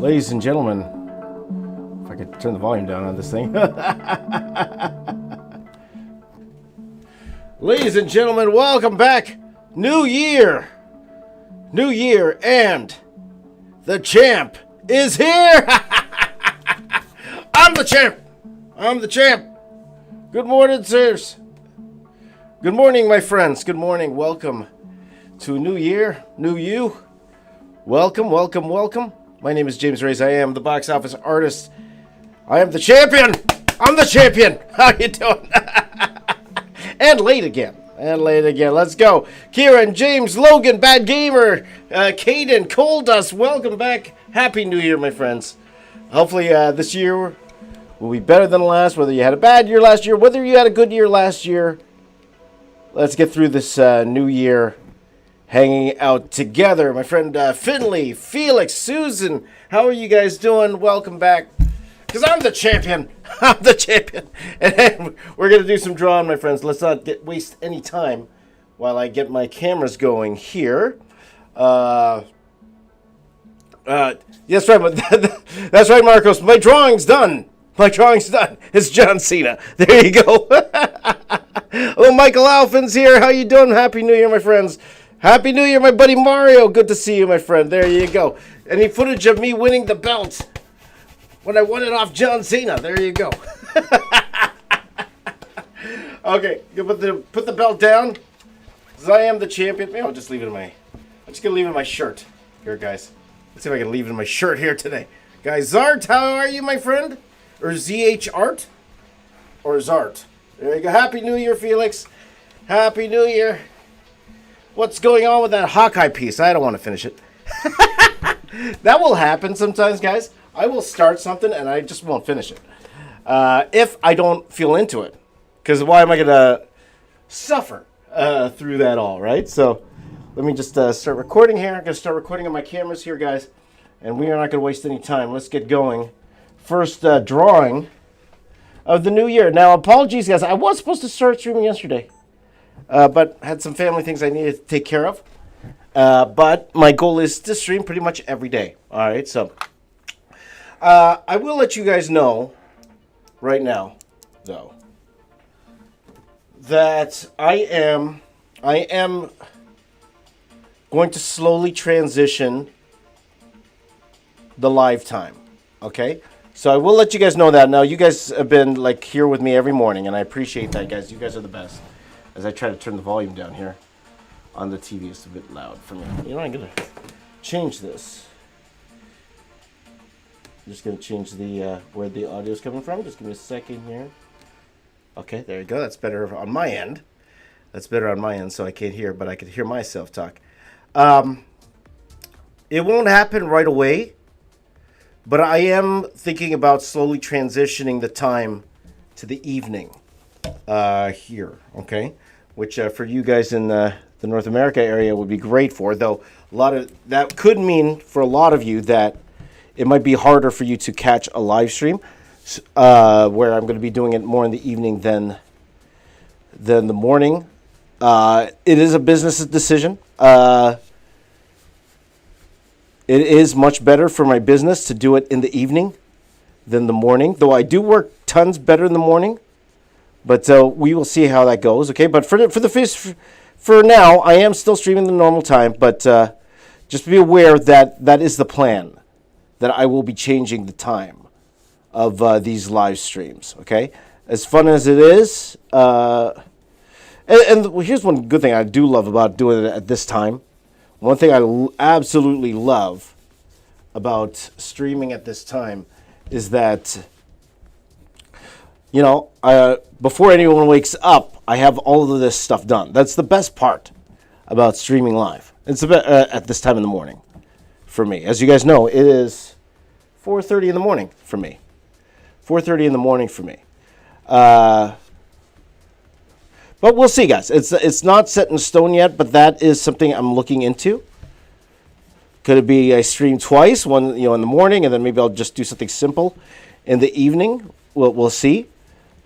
Ladies and gentlemen, if I could turn the volume down on this thing. Ladies and gentlemen, welcome back. New year, and the champ is here. I'm the champ. Good morning, sirs. Good morning, my friends. Good morning. Welcome to a new year, new you. Welcome. My name is James Reyes. I am the box office artist. I am the champion. I'm the champion. How you doing? And late again. Let's go. Kieran, James, Logan, Bad Gamer, Caden, Coal Dust, welcome back. Happy New Year, my friends. Hopefully this year will be better than last, whether you had a bad year last year, whether you had a good year last year. Let's get through this new year hanging out together. My friend Finley, Felix, Susan, how are you guys doing? Welcome back. Because I'm the champion. And we're going to do some drawing, my friends. Let's not waste any time while I get my cameras going here. That's right. That's right, Marcos. My drawing's done. It's John Cena. There you go. Oh, Michael Alphin's here. How you doing? Happy New Year, my friends. Happy New Year, my buddy Mario. Good to see you, my friend. There you go. Any footage of me winning the belt when I won it off John Cena. There you go. Okay, put the belt down. Because I am the champion. Maybe I'll just leave it in my... I'm just going to leave it in my shirt. Here, guys. Let's see if I can leave it in my shirt here today. Guys, Zart, how are you, my friend? Or ZH Art? Or Zart. There you go. Happy New Year, Felix. Happy New Year. What's going on with that Hawkeye piece? I don't want to finish it. That will happen sometimes, guys. I will start something and I just won't finish it. If I don't feel into it. Because why am I going to suffer through that all, right? So let me just start recording here. I'm going to start recording on my cameras here, guys. And we are not going to waste any time. Let's get going. First drawing of the new year. Now, apologies, guys. I was supposed to start streaming yesterday. But had some family things I needed to take care of. But my goal is to stream pretty much every day. All right, so I will let you guys know right now, though, that I am going to slowly transition the live time. Okay, so I will let you guys know that. Now, you guys have been like here with me every morning, and I appreciate that, guys. You guys are the best. As I try to turn the volume down here on the TV, it's a bit loud for me. You know, I'm going to change this. I'm just going to change the where the audio is coming from. Just give me a second here. Okay, there you go. That's better on my end. So I can't hear, but I can hear myself talk. It won't happen right away, but I am thinking about slowly transitioning the time to the evening. Here, okay, which for you guys in the North America area would be great for, though a lot of that could mean for a lot of you that it might be harder for you to catch a live stream, where I'm going to be doing it more in the evening than the morning. It is a business decision. It is much better for my business to do it in the evening than the morning, though I do work tons better in the morning. But we will see how that goes, okay? But for now, I am still streaming the normal time. But just be aware that that is the plan, that I will be changing the time of these live streams, okay? As fun as it is, and here's one good thing I do love about doing it at this time. One thing I absolutely love about streaming at this time is that, you know, before anyone wakes up, I have all of this stuff done. That's the best part about streaming live. It's at this time in the morning for me. As you guys know, it is 4:30 in the morning for me. 4:30 in the morning for me. But we'll see, guys. It's not set in stone yet, but that is something I'm looking into. Could it be I stream twice, one in the morning, and then maybe I'll just do something simple in the evening? We'll see.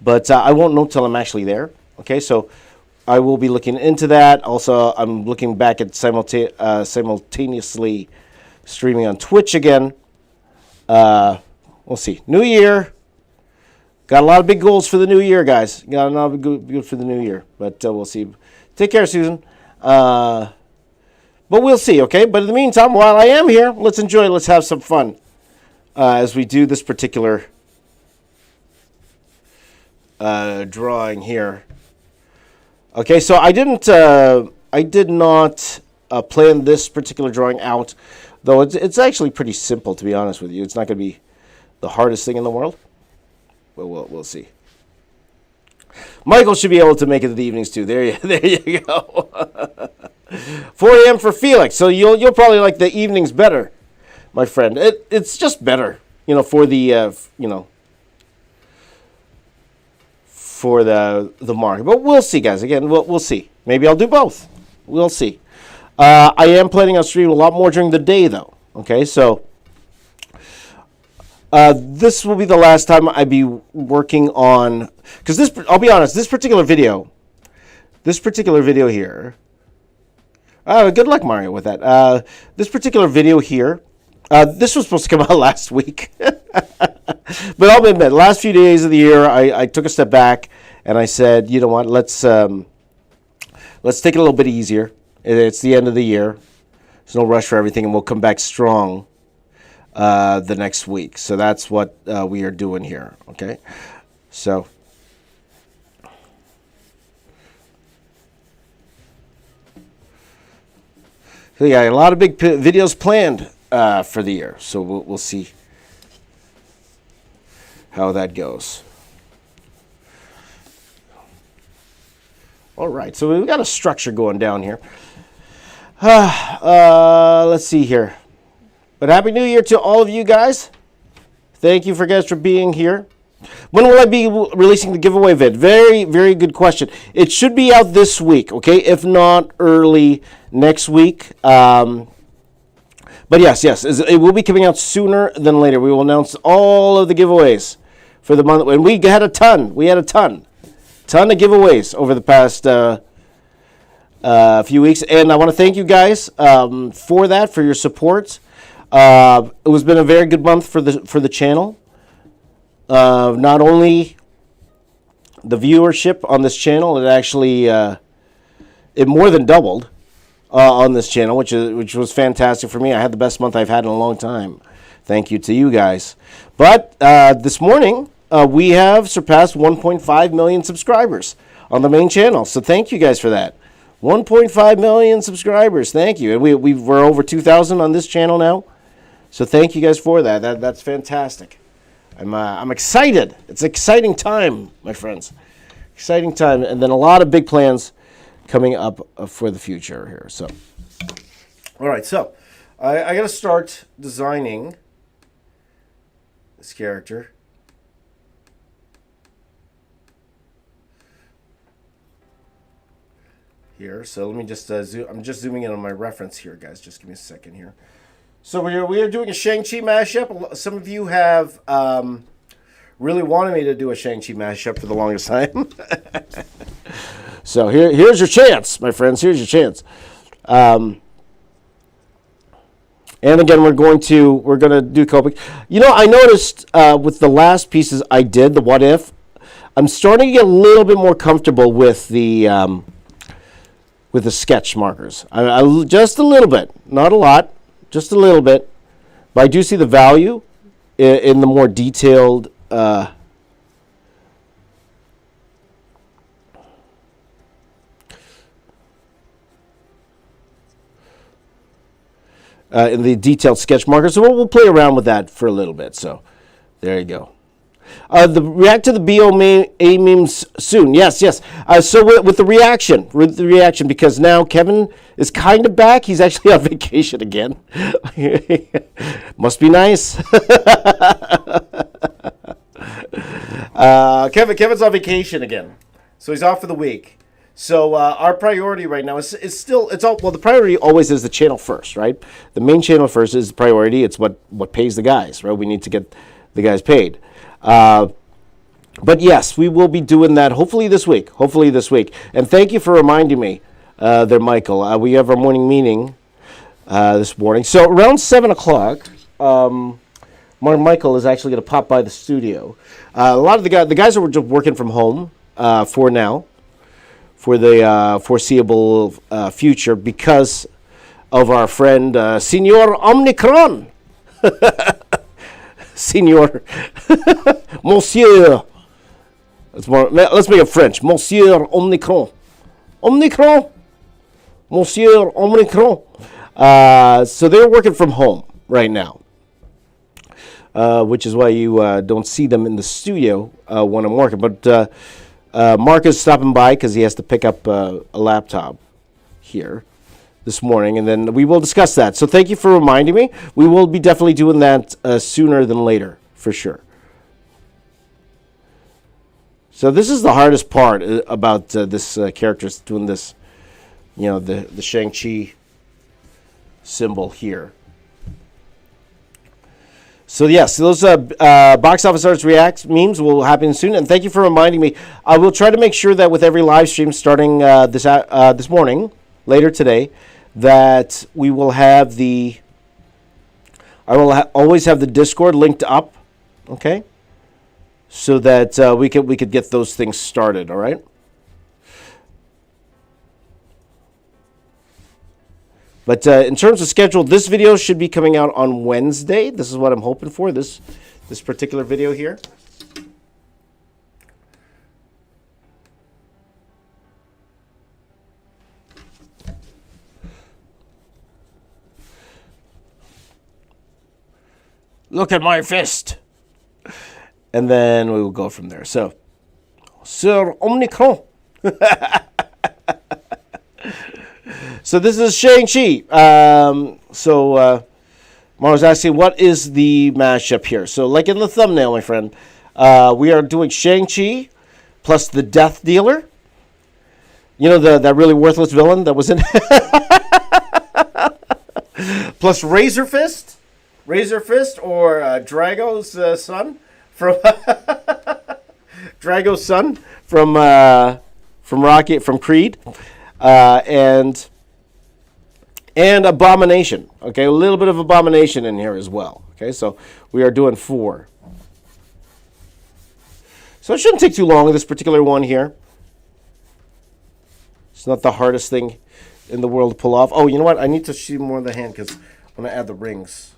But I won't know till I'm actually there. Okay, so I will be looking into that. Also, I'm looking back at simultaneously streaming on Twitch again. We'll see. New year. Got a lot of big goals for the new year, guys. Got a lot of good for the new year. But we'll see. Take care, Susan. But we'll see, okay? But in the meantime, while I am here, let's enjoy. Let's have some fun as we do this particular drawing here. Okay, so I did not plan this particular drawing out, though it's actually pretty simple, to be honest with you. It's not going to be the hardest thing in the world. But we'll see. Michael should be able to make it to the evenings too. There you go. 4 a.m. for Felix. So you'll probably like the evenings better, my friend. It's just better, for the for the market. But we'll see, guys. Again, we'll see. Maybe I'll do both. We'll see. I am planning on streaming a lot more during the day, though. Okay, so. This will be the last time I be working on, because I'll be honest, this particular video here, good luck, Mario, with that. This particular video here, this was supposed to come out last week, but I'll admit, last few days of the year, I took a step back and I said, you know what, let's take it a little bit easier. It's the end of the year. There's no rush for everything, and we'll come back strong the next week. So that's what we are doing here. Okay, so yeah, a lot of big videos planned for the year. So we'll see how that goes. All right, so we've got a structure going down here. Let's see here. But Happy New Year to all of you guys. Thank you for being here. When will I be releasing the giveaway vid? Very, very good question. It should be out this week, okay? If not early next week. But yes, it will be coming out sooner than later. We will announce all of the giveaways for the month. And we had a ton. We had a ton of giveaways over the past few weeks. And I want to thank you guys for that, for your support. It has been a very good month for the channel. Not only the viewership on this channel, it actually it more than doubled on this channel, which was fantastic for me. I had the best month I've had in a long time. Thank you to you guys. But this morning we have surpassed 1.5 million subscribers on the main channel. So thank you guys for that. 1.5 million subscribers. Thank you. And we're over 2,000 on this channel now. So thank you guys for that. That's fantastic. I'm excited. It's an exciting time, my friends. Exciting time, and then a lot of big plans coming up for the future here. So, all right. So, I got to start designing this character. Here. So let me just zoom. I'm just zooming in on my reference here, guys. Just give me a second here. So we are doing a Shang Chi mashup. Some of you have really wanted me to do a Shang Chi mashup for the longest time. So here's your chance, my friends. Here's your chance. And again, we're gonna do coping. I noticed with the last pieces I did, the what if, I'm starting to get a little bit more comfortable with the sketch markers. I just a little bit, not a lot. Just a little bit, but I do see the value in the more detailed in the detailed sketch markers. So we'll play around with that for a little bit. So there you go. React to the BOA memes soon. Yes. So with the reaction, because now Kevin is kind of back. He's actually on vacation again. Must be nice. Kevin's on vacation again, so he's off for the week. So our priority right now is the priority always is the channel first, right? The main channel first is the priority. It's what pays the guys, right? We need to get the guys paid. But yes, we will be doing that hopefully this week. And thank you for reminding me there, Michael. We have our morning meeting this morning. So around 7 o'clock, Mark Michael is actually going to pop by the studio. A lot of the guys are just working from home for now, for the foreseeable future, because of our friend Senor Omnicron. Senor. Monsieur. Let's make it French. Monsieur Omnicron. Omnicron. Monsieur Omnicron. So they're working from home right now, which is why you don't see them in the studio when I'm working. But Mark is stopping by because he has to pick up a laptop here this morning, and then we will discuss that. So thank you for reminding me. We will be definitely doing that sooner than later, for sure. So this is the hardest part about this character, doing this, you know, the Shang Chi symbol here. So yes, those box office arts reacts memes will happen soon, and thank you for reminding me. I will try to make sure that with every live stream starting this morning, later today, that we will have I will always have the Discord linked up, okay, so that we could get those things started. All right. But in terms of schedule, this video should be coming out on Wednesday. This is what I'm hoping for, this particular video here. Look at my fist. And then we will go from there. So, Sir Omnicron. So this is Shang-Chi. Mario's asking, what is the mashup here? So like in the thumbnail, my friend, we are doing Shang-Chi plus the Death Dealer. You know, that really worthless villain that was in plus Razor Fist or Drago's son from Drago's son from Rocky, from Creed, and Abomination. Okay, a little bit of Abomination in here as well. Okay, so we are doing 4. So it shouldn't take too long, this particular one here. It's not the hardest thing in the world to pull off. Oh, you know what? I need to shoot more of the hand because I'm going to add the rings.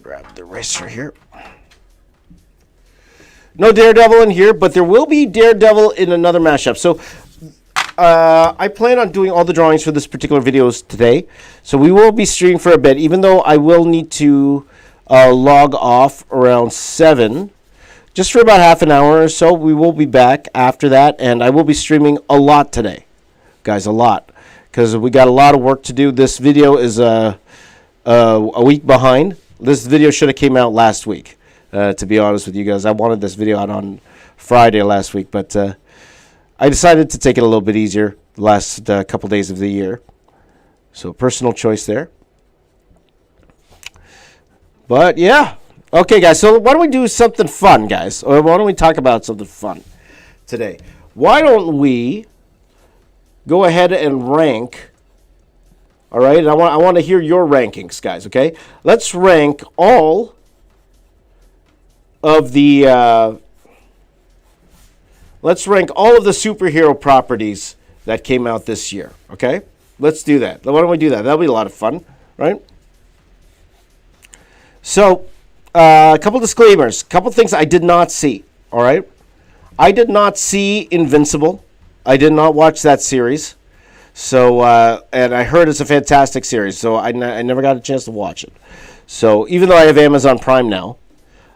Grab the eraser here. No Daredevil in here, but there will be Daredevil in another mashup. So I plan on doing all the drawings for this particular videos today. So we will be streaming for a bit, even though I will need to log off around 7. Just for about half an hour or so. We will be back after that, and I will be streaming a lot today. Guys, a lot. Because we got a lot of work to do. This video is a week behind. This video should have came out last week, to be honest with you guys. I wanted this video out on Friday last week, but I decided to take it a little bit easier the last couple days of the year. So personal choice there. But yeah. Okay, guys, so why don't we do something fun, guys? Or why don't we talk about something fun today? Why don't we go ahead and rank... All right, and I want to hear your rankings, guys, okay? Let's rank all of the superhero properties that came out this year, okay? Let's do that. Why don't we do that? That'll be a lot of fun, right? So, a couple disclaimers, a couple things I did not see, all right? I did not see Invincible. I did not watch that series. So, and I heard it's a fantastic series, so I never got a chance to watch it. So, even though I have Amazon Prime now,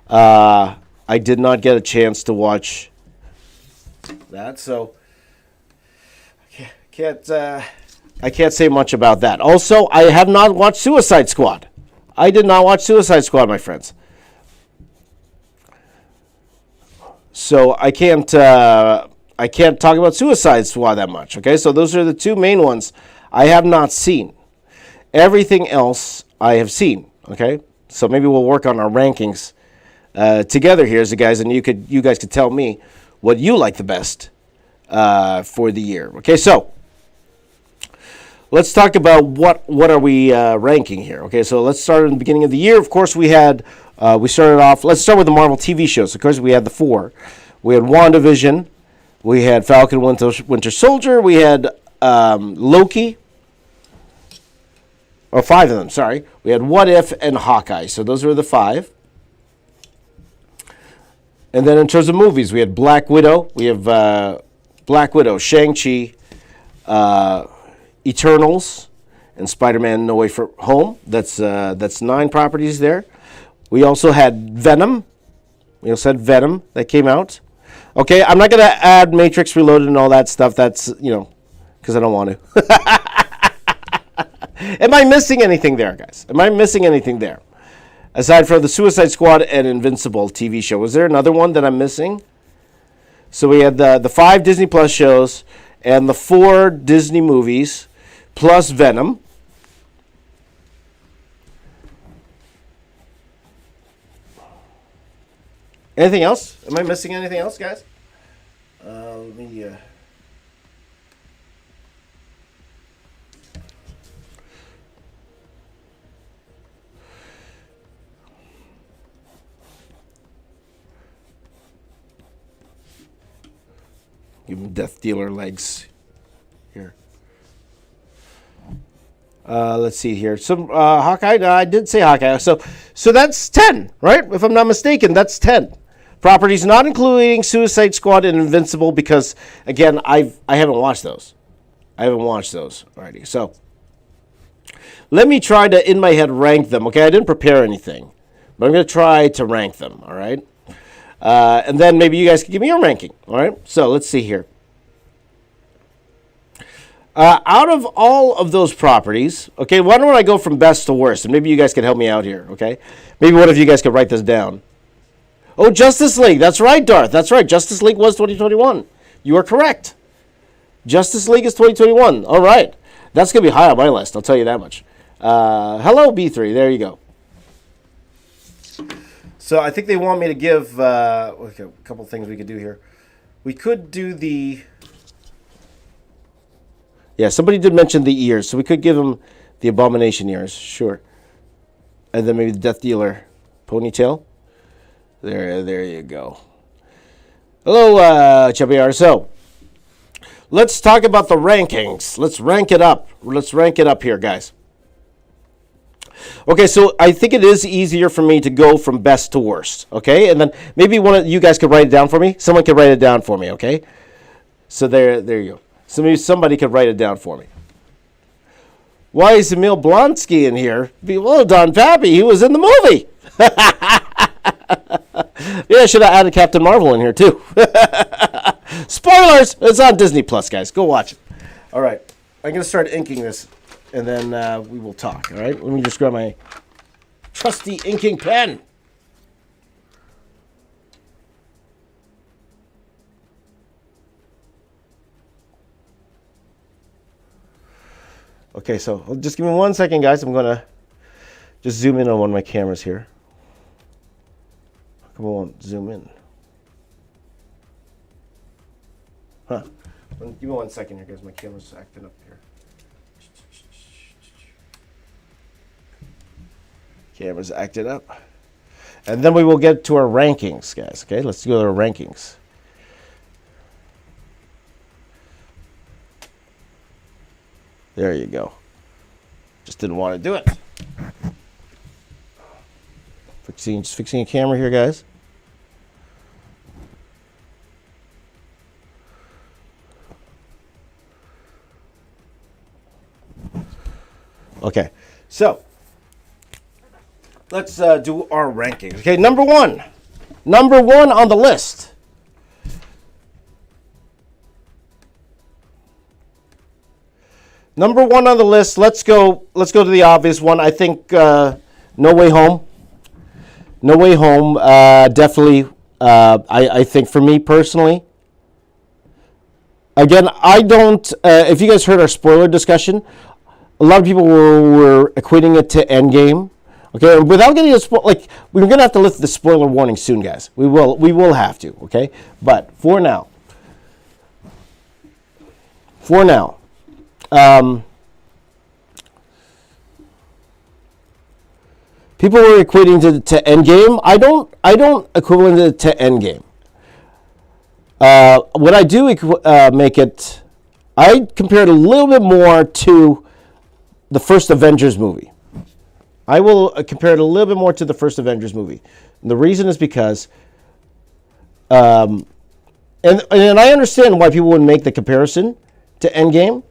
I did not get a chance to watch that. So, I can't say much about that. Also, I have not watched Suicide Squad. I did not watch Suicide Squad, my friends. So, I can't talk about Suicide Squad that much, okay? So those are the two main ones I have not seen. Everything else I have seen, okay? So maybe we'll work on our rankings together here, as guys, and you guys could tell me what you like the best for the year. Okay, so let's talk about what are we ranking here. Okay, so let's start in the beginning of the year. Of course, we started off. Let's start with the Marvel TV shows. Of course, we had the 4. We had WandaVision. We had Falcon Winter Soldier. We had Loki. Or 5 of them, sorry. We had What If and Hawkeye. So those were the 5. And then in terms of movies, we had Black Widow. We have Black Widow, Shang Chi, Eternals, and Spider-Man No Way From Home. That's 9 properties there. We also had Venom. That came out. Okay, I'm not going to add Matrix Reloaded and all that stuff. That's, because I don't want to. Am I missing anything there, guys? Am I missing anything there? Aside from the Suicide Squad and Invincible TV show. Was there another one that I'm missing? So we had the 5 Disney Plus shows and the 4 Disney movies plus Venom. Anything else? Am I missing anything else, guys? Let me... Give him Death Dealer legs here. Let's see here. Some Hawkeye. I did say Hawkeye. So that's 10, right? If I'm not mistaken, that's 10 properties, not including Suicide Squad and Invincible, because again, I haven't watched those. I haven't watched those already. So let me try to in my head rank them. Okay, I didn't prepare anything, but I'm going to try to rank them. All right. And then maybe you guys can give me your ranking. All right. So let's see here. Out of all of those properties, okay, why don't I go from best to worst? And maybe you guys can help me out here, okay? Maybe one of you guys could write this down. Oh, Justice League. That's right, Darth. That's right. Justice League was 2021. You are correct. Justice League is 2021. All right. That's going to be high on my list. I'll tell you that much. Hello, B3. There you go. So I think they want me to give a couple things we could do here. We could do the... Yeah, somebody did mention the ears, so we could give them the Abomination ears, sure. And then maybe the Death Dealer ponytail. There you go. Hello, Chubby R. So, let's talk about the rankings. Let's rank it up. Let's rank it up here, guys. Okay, so I think it is easier for me to go from best to worst, okay? And then maybe one of you guys could write it down for me. Someone could write it down for me, okay? So there you go. So maybe somebody could write it down for me. Why is Emil Blonsky in here? Well, Don Pappy, he was in the movie. Yeah, I should have added Captain Marvel in here, too. Spoilers! It's on Disney Plus, guys. Go watch it. All right. I'm going to start inking this, and then we will talk, all right? Let me just grab my trusty inking pen. Okay, so just give me 1 second, guys. I'm going to just zoom in on one of my cameras here. Come on, zoom in. Huh. Give me 1 second here, guys. My camera's acting up here. Camera's acted up. And then we will get to our rankings, guys. Okay, let's go to our rankings. There you go. Just didn't want to do it. Just fixing a camera here, guys. Okay, so let's do our rankings. Okay, number one on the list. Number one on the list. Let's go to the obvious one. I think No Way Home. No Way Home. Definitely. I think for me personally. Again, I don't. If you guys heard our spoiler discussion, a lot of people were equating it to Endgame. Okay, without getting a we're gonna have to lift the spoiler warning soon, guys. We will have to. Okay, but for now. People were equating to Endgame. I don't equivalent it to Endgame. What I do make it, I compare it a little bit more to the first Avengers movie. I will compare it a little bit more to the first Avengers movie. And the reason is because, and I understand why people would make the comparison to Endgame.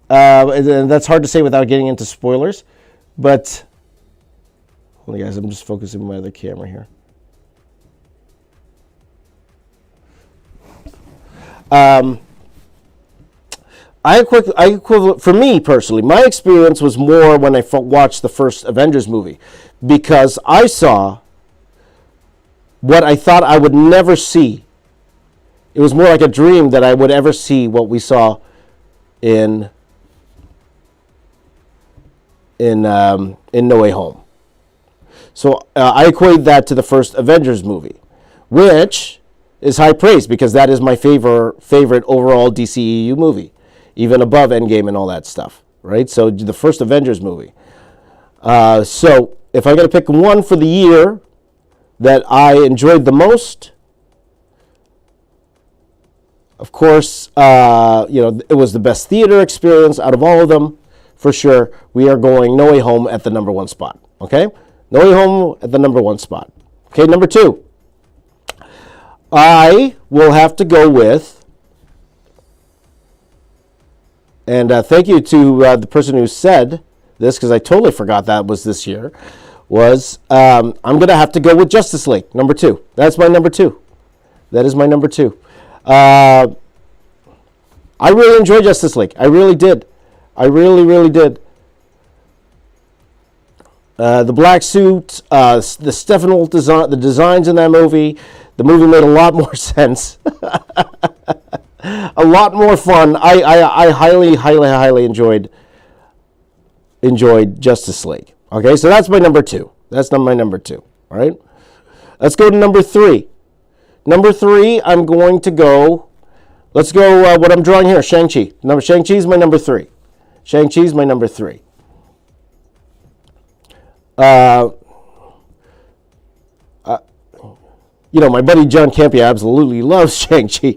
And that's hard to say without getting into spoilers. But, hold on guys, I'm just focusing on my other camera here. For me personally, my experience was more when I watched the first Avengers movie, because I saw what I thought I would never see. It was more like a dream that I would ever see what we saw in No Way Home. So I equate that to the first Avengers movie, which is high praise because that is my favorite overall DCEU movie, even above Endgame and all that stuff, right? So the first Avengers movie. So if I'm going to pick one for the year that I enjoyed the most, of course, it was the best theater experience out of all of them, for sure. We are going No Way Home at the number one spot, okay? No Way Home at the number one spot. Okay, number two. I will have to go with, and thank you to the person who said this, because I totally forgot that was this year, I'm going to have to go with Justice League, number two. That's my number two. That is my number two. I really enjoyed Justice League. I really did. I really, really did. The black suit, the Steppenwolf design, the designs in that movie, the movie made a lot more sense. A lot more fun. I highly, highly, highly enjoyed Justice League. Okay, so that's my number two. That's not my number two. All right, let's go to number three. Number three, I'm going to go. Let's go. What I'm drawing here, Shang-Chi. Shang-Chi is my number three. Shang-Chi is my number three. My buddy John Campia absolutely loves Shang-Chi.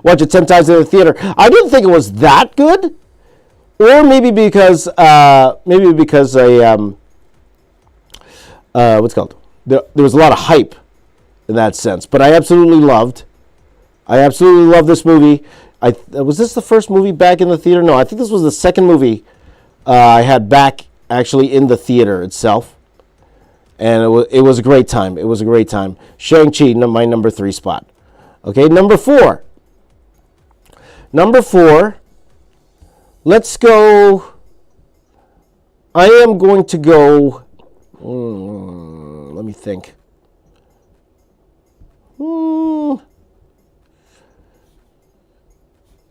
Watch it 10 times in the theater. I didn't think it was that good, or maybe because what's it called? There was a lot of hype in that sense, but I absolutely loved this movie. Was this the first movie back in the theater? No, I think this was the second movie I had back actually in the theater itself. And it was a great time. It was a great time. Shang-Chi, my number three spot. Okay, number four. Number four. Let's go. I am going to go. Let me think.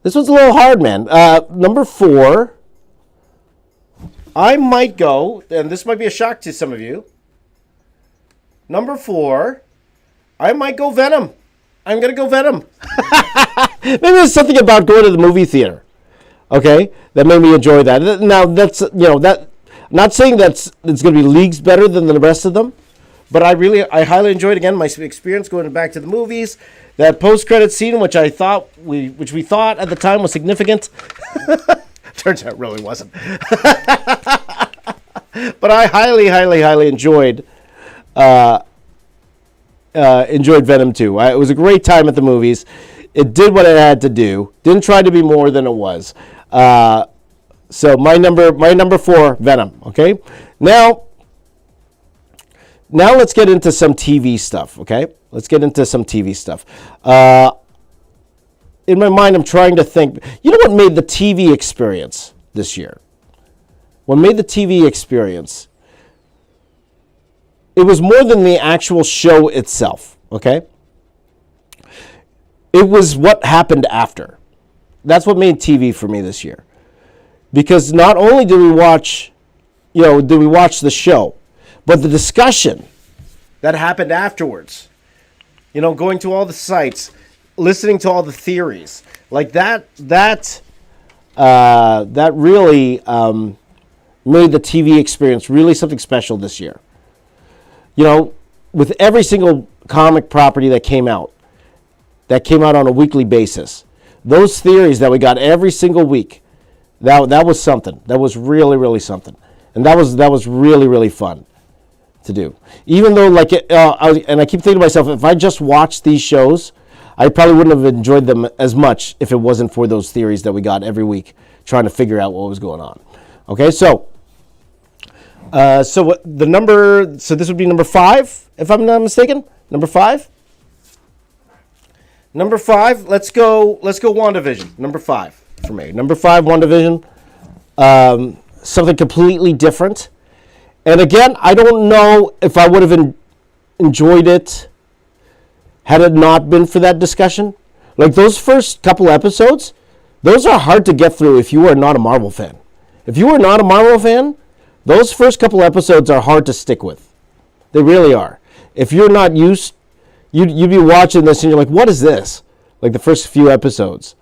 This one's a little hard, man. Number four. I might go, and this might be a shock to some of you. Number four, I might go Venom. I'm going to go Venom. Maybe there's something about going to the movie theater, okay, that made me enjoy that. Now, that's, not saying it's going to be leagues better than the rest of them, but I highly enjoyed, again, my experience going back to the movies. That post-credit scene, which we thought at the time was significant, turns out it really wasn't. But I highly, highly, highly enjoyed Venom 2. It was a great time at the movies. It did what it had to do. Didn't try to be more than it was. So my number four, Venom. Okay. Now let's get into some TV stuff. Okay. Let's get into some TV stuff. In my mind, I'm trying to think. You know what made the TV experience this year? What made the TV experience? It was more than the actual show itself, okay? It was what happened after. That's what made TV for me this year. Because not only did we watch the show, but the discussion that happened afterwards. Going to all the sites, listening to all the theories. Like that really made the TV experience really something special this year. you know, with every single comic property that came out on a weekly basis, those theories that we got every single week, that was something. That was really, really something. And that was really, really fun to do. Even though, like, I keep thinking to myself, if I just watched these shows, I probably wouldn't have enjoyed them as much if it wasn't for those theories that we got every week trying to figure out what was going on. Okay, so this would be number 5, if I'm not mistaken. Number 5. Number 5. Let's go WandaVision. Number 5 for me. Number 5, WandaVision. Something completely different. And again, I don't know if I would have enjoyed it had it not been for that discussion. Like, those first couple episodes, those are hard to get through if you are not a Marvel fan. If you are not a Marvel fan, those first couple episodes are hard to stick with. They really are. If you're not used, you'd be watching this and you're like, what is this? Like the first few episodes.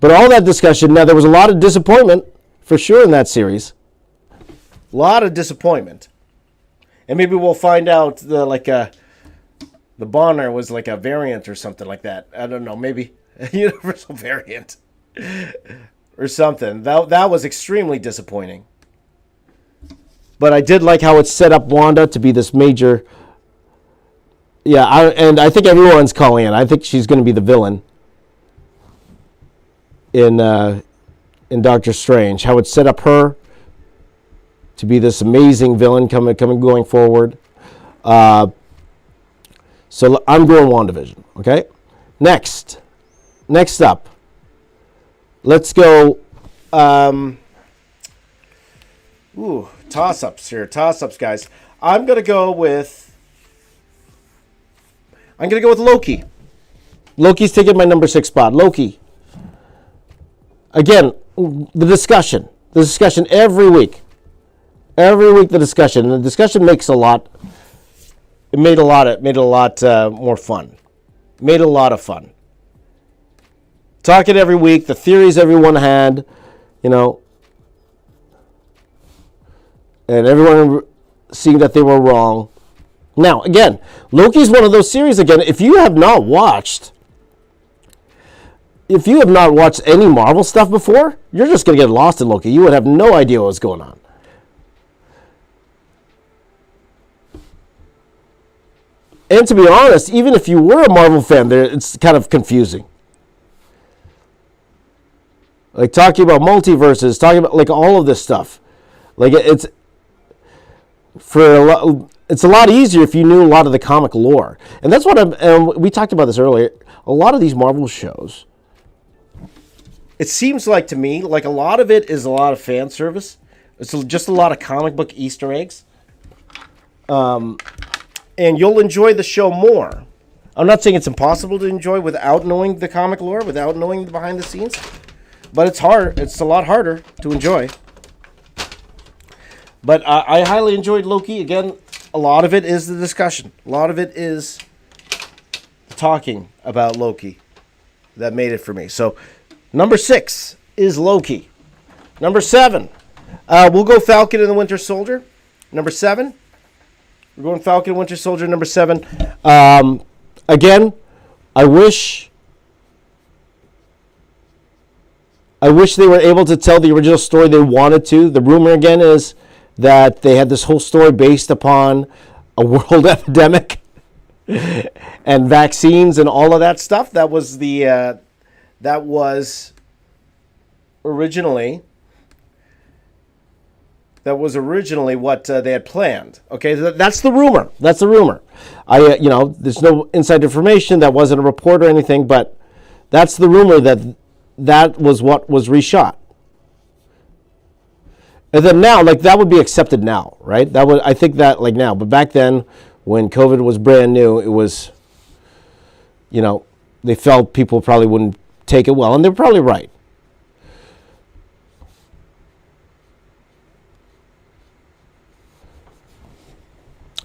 But all that discussion, now there was a lot of disappointment for sure in that series. A lot of disappointment. And maybe we'll find out the banter was like a variant or something like that. I don't know, maybe a universal variant or something. That was extremely disappointing. But I did like how it set up Wanda to be this major. Yeah, I think everyone's calling it. I think she's going to be the villain in Doctor Strange. How it set up her to be this amazing villain going forward. So I'm going WandaVision. Okay, next up, let's go. Toss-ups here. Toss-ups, guys. I'm going to go with Loki. Loki's taking my number 6 spot. Loki. Again, the discussion every week. Every week the discussion. And the discussion makes a lot. It made a lot more fun. Made a lot of fun. Talking every week, the theories everyone had, you know, and everyone seeing that they were wrong. Now, again, Loki's one of those series, again, if you have not watched any Marvel stuff before, you're just going to get lost in Loki. You would have no idea what was going on. And to be honest, even if you were a Marvel fan, it's kind of confusing. Like, talking about multiverses, talking about, like, all of this stuff. Like, it's a lot easier if you knew a lot of the comic lore. And that's what we talked about this earlier. A lot of these Marvel shows, it seems like to me, like a lot of it is a lot of fan service. It's just a lot of comic book Easter eggs. And you'll enjoy the show more. I'm not saying it's impossible to enjoy without knowing the comic lore, without knowing the behind the scenes. But it's hard. It's a lot harder to enjoy. But I highly enjoyed Loki. Again, a lot of it is the discussion. A lot of it is talking about Loki that made it for me. So, number 6 is Loki. Number 7, we'll go Falcon and the Winter Soldier. Number 7. We're going Falcon and Winter Soldier, number 7. Again, I wish they were able to tell the original story they wanted to. The rumor, again, is that they had this whole story based upon a world epidemic and vaccines and all of that stuff. That was originally what they had planned. Okay, that's the rumor. That's the rumor. There's no inside information. That wasn't a report or anything, but that's the rumor that was what was reshot. And then now, like, that would be accepted now, right? I think that, like, now. But back then, when COVID was brand new, it was, they felt people probably wouldn't take it well, and they're probably right.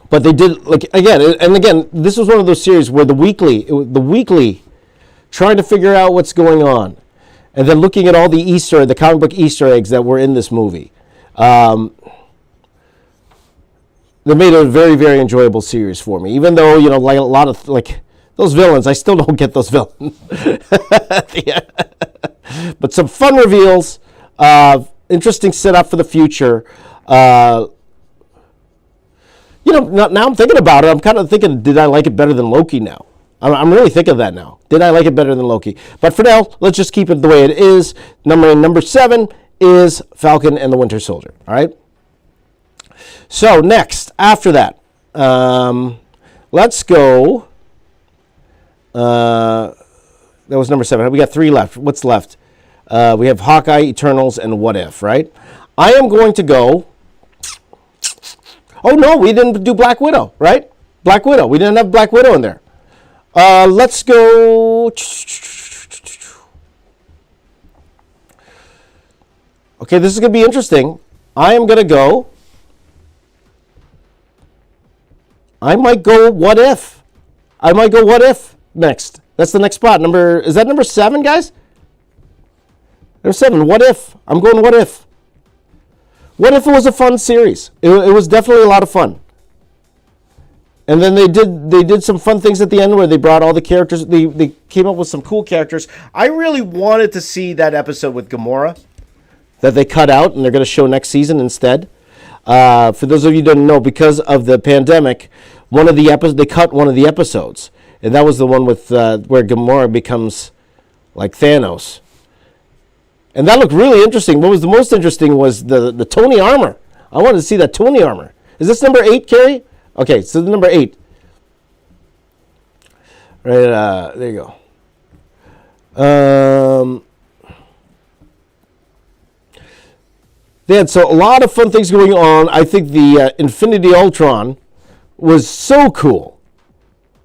But they did, like, again, this was one of those series where the weekly, trying to figure out what's going on, and then looking at all the comic book Easter eggs that were in this movie. they made a very, very enjoyable series for me. Even though, like a lot of, like, those villains, I still don't get those villains. But some fun reveals, interesting setup for the future. Now I'm thinking about it. I'm kind of thinking, did I like it better than Loki now? I'm really thinking of that now. Did I like it better than Loki? But for now, let's just keep it the way it is. Number 7 is Falcon and the Winter Soldier. All right? So next, after that, let's go. That was number 7. We got 3 left. What's left? We have Hawkeye, Eternals, and What If, right? I am going to go. Oh, no, we didn't do Black Widow, right? Black Widow. We didn't have Black Widow in there. Let's go. Okay, this is going to be interesting. I am going to go. I might go What If. I might go What If next. That's the next spot. Is that number 7, guys? Number 7, What If. I'm going What If. What If it was a fun series? It was definitely a lot of fun. And then they did some fun things at the end where they brought all the characters. They came up with some cool characters. I really wanted to see that episode with Gamora that they cut out, and they're going to show next season instead. For those of you who don't know, because of the pandemic, they cut one of the episodes, and that was the one with where Gamora becomes like Thanos. And that looked really interesting. What was the most interesting was the Tony armor. I wanted to see that Tony armor. Is this number 8, Carrie? Okay, so number 8. Right, there you go. They had so a lot of fun things going on. I think the Infinity Ultron was so cool.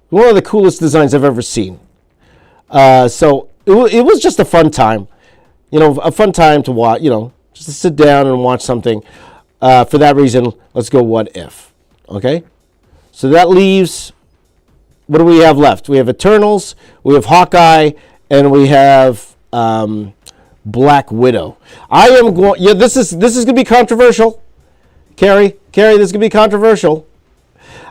One of the coolest designs I've ever seen. So it was just a fun time. A fun time to watch, just to sit down and watch something. For that reason, let's go What If. Okay? So that leaves, what do we have left? We have Eternals, we have Hawkeye, and we have Black Widow. I am going, this is going to be controversial. Carrie, this is going to be controversial.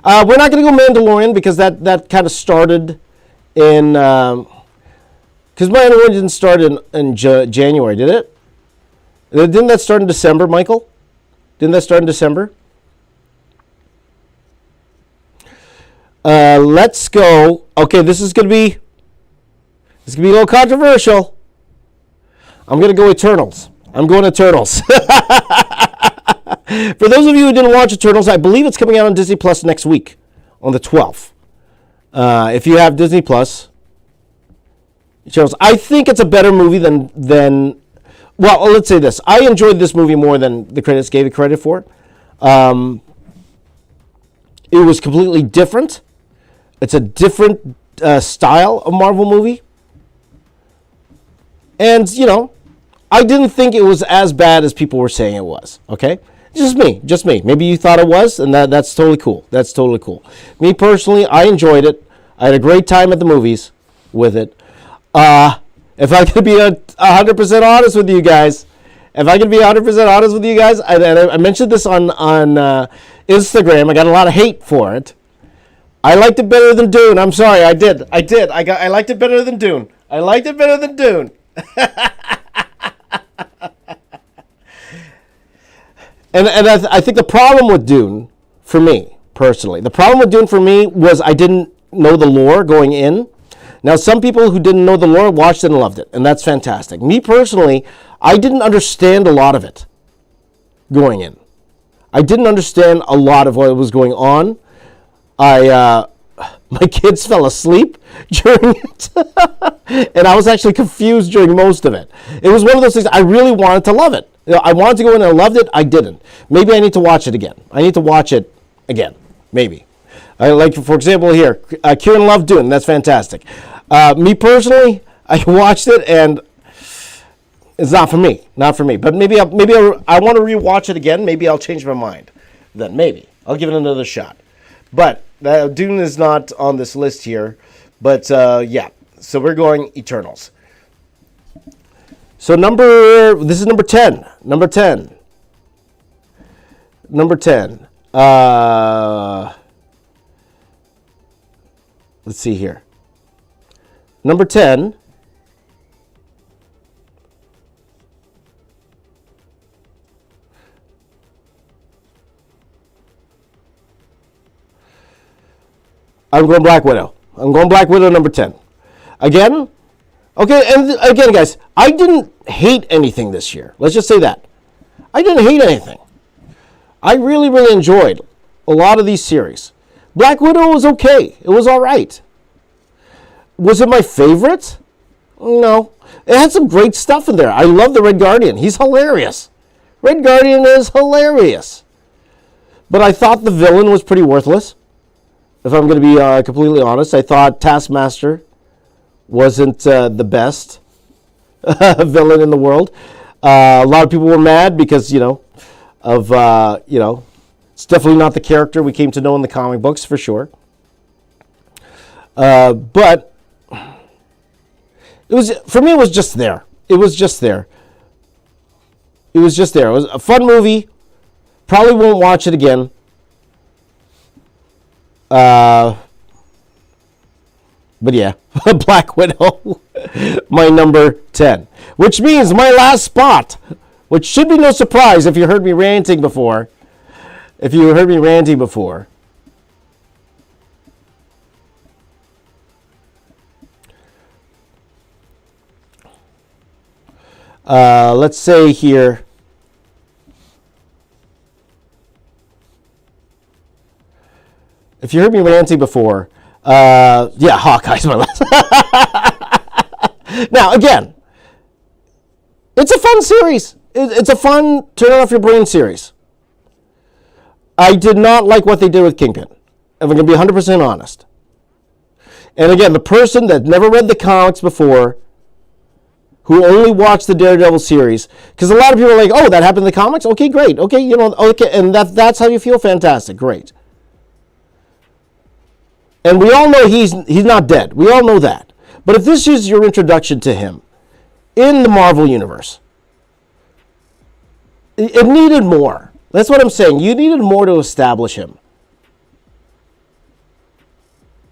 We're not going to go Mandalorian because that kind of started in, because Mandalorian didn't start in January, did it? Didn't that start in December, Michael? Didn't that start in December? Let's go. Okay, this is going to be a little controversial. I'm going to go Eternals. I'm going Eternals. For those of you who didn't watch Eternals, I believe it's coming out on Disney Plus next week, on the 12th. If you have Disney Plus, Eternals. I think it's a better movie than. Well, let's say this. I enjoyed this movie more than the critics gave it credit for. It was completely different. It's a different style of Marvel movie. And, I didn't think it was as bad as people were saying it was. Okay? Just me. Maybe you thought it was, and that's totally cool. That's totally cool. Me personally, I enjoyed it. I had a great time at the movies with it. If I could be 100% honest with you guys, I mentioned this on Instagram. I got a lot of hate for it. I liked it better than Dune. I'm sorry, I did. I liked it better than Dune. And I think the problem with Dune, for me personally, was I didn't know the lore going in. Now, some people who didn't know the lore watched it and loved it, and that's fantastic. Me personally, I didn't understand a lot of it going in. I didn't understand a lot of what was going on. My kids fell asleep during it, and I was actually confused during most of it. It was one of those things, I really wanted to love it. I wanted to go in and I loved it. I didn't. Maybe I need to watch it again. Maybe. Like, for example, here, Kieran loved Dune. That's fantastic. Me personally, I watched it, and it's not for me. But maybe I want to rewatch it again. Maybe I'll change my mind. Then maybe I'll give it another shot. But Dune is not on this list here. But yeah, so we're going Eternals. So this is number 10. Number 10. Let's see here. Number 10. I'm going Black Widow. I'm going Black Widow number 10. Again, okay, and again, guys, I didn't hate anything this year. Let's just say that. I didn't hate anything. I really, really enjoyed a lot of these series. Black Widow was okay. It was all right. Was it my favorite? No. It had some great stuff in there. I love the Red Guardian. He's hilarious. Red Guardian is hilarious. But I thought the villain was pretty worthless. If I'm going to be completely honest, I thought Taskmaster wasn't the best villain in the world. A lot of people were mad because, it's definitely not the character we came to know in the comic books, for sure. But it was, for me, it was just there. It was just there. It was just there. It was a fun movie. Probably won't watch it again. But yeah, Black Widow, my number 10. Which means my last spot, which should be no surprise if you heard me ranting before. Let's say here. If you heard me ranting before, Hawkeye's my last. Now, again, it's a fun series. It's a fun turn off your brain series. I did not like what they did with Kingpin, if I'm going to be 100% honest. And again, the person that never read the comics before, who only watched the Daredevil series, because a lot of people are like, oh, that happened in the comics? Okay, great. Okay, okay, and that's how you feel? Fantastic, great. And we all know he's not dead. We all know that. But if this is your introduction to him in the Marvel Universe, it needed more. That's what I'm saying. You needed more to establish him.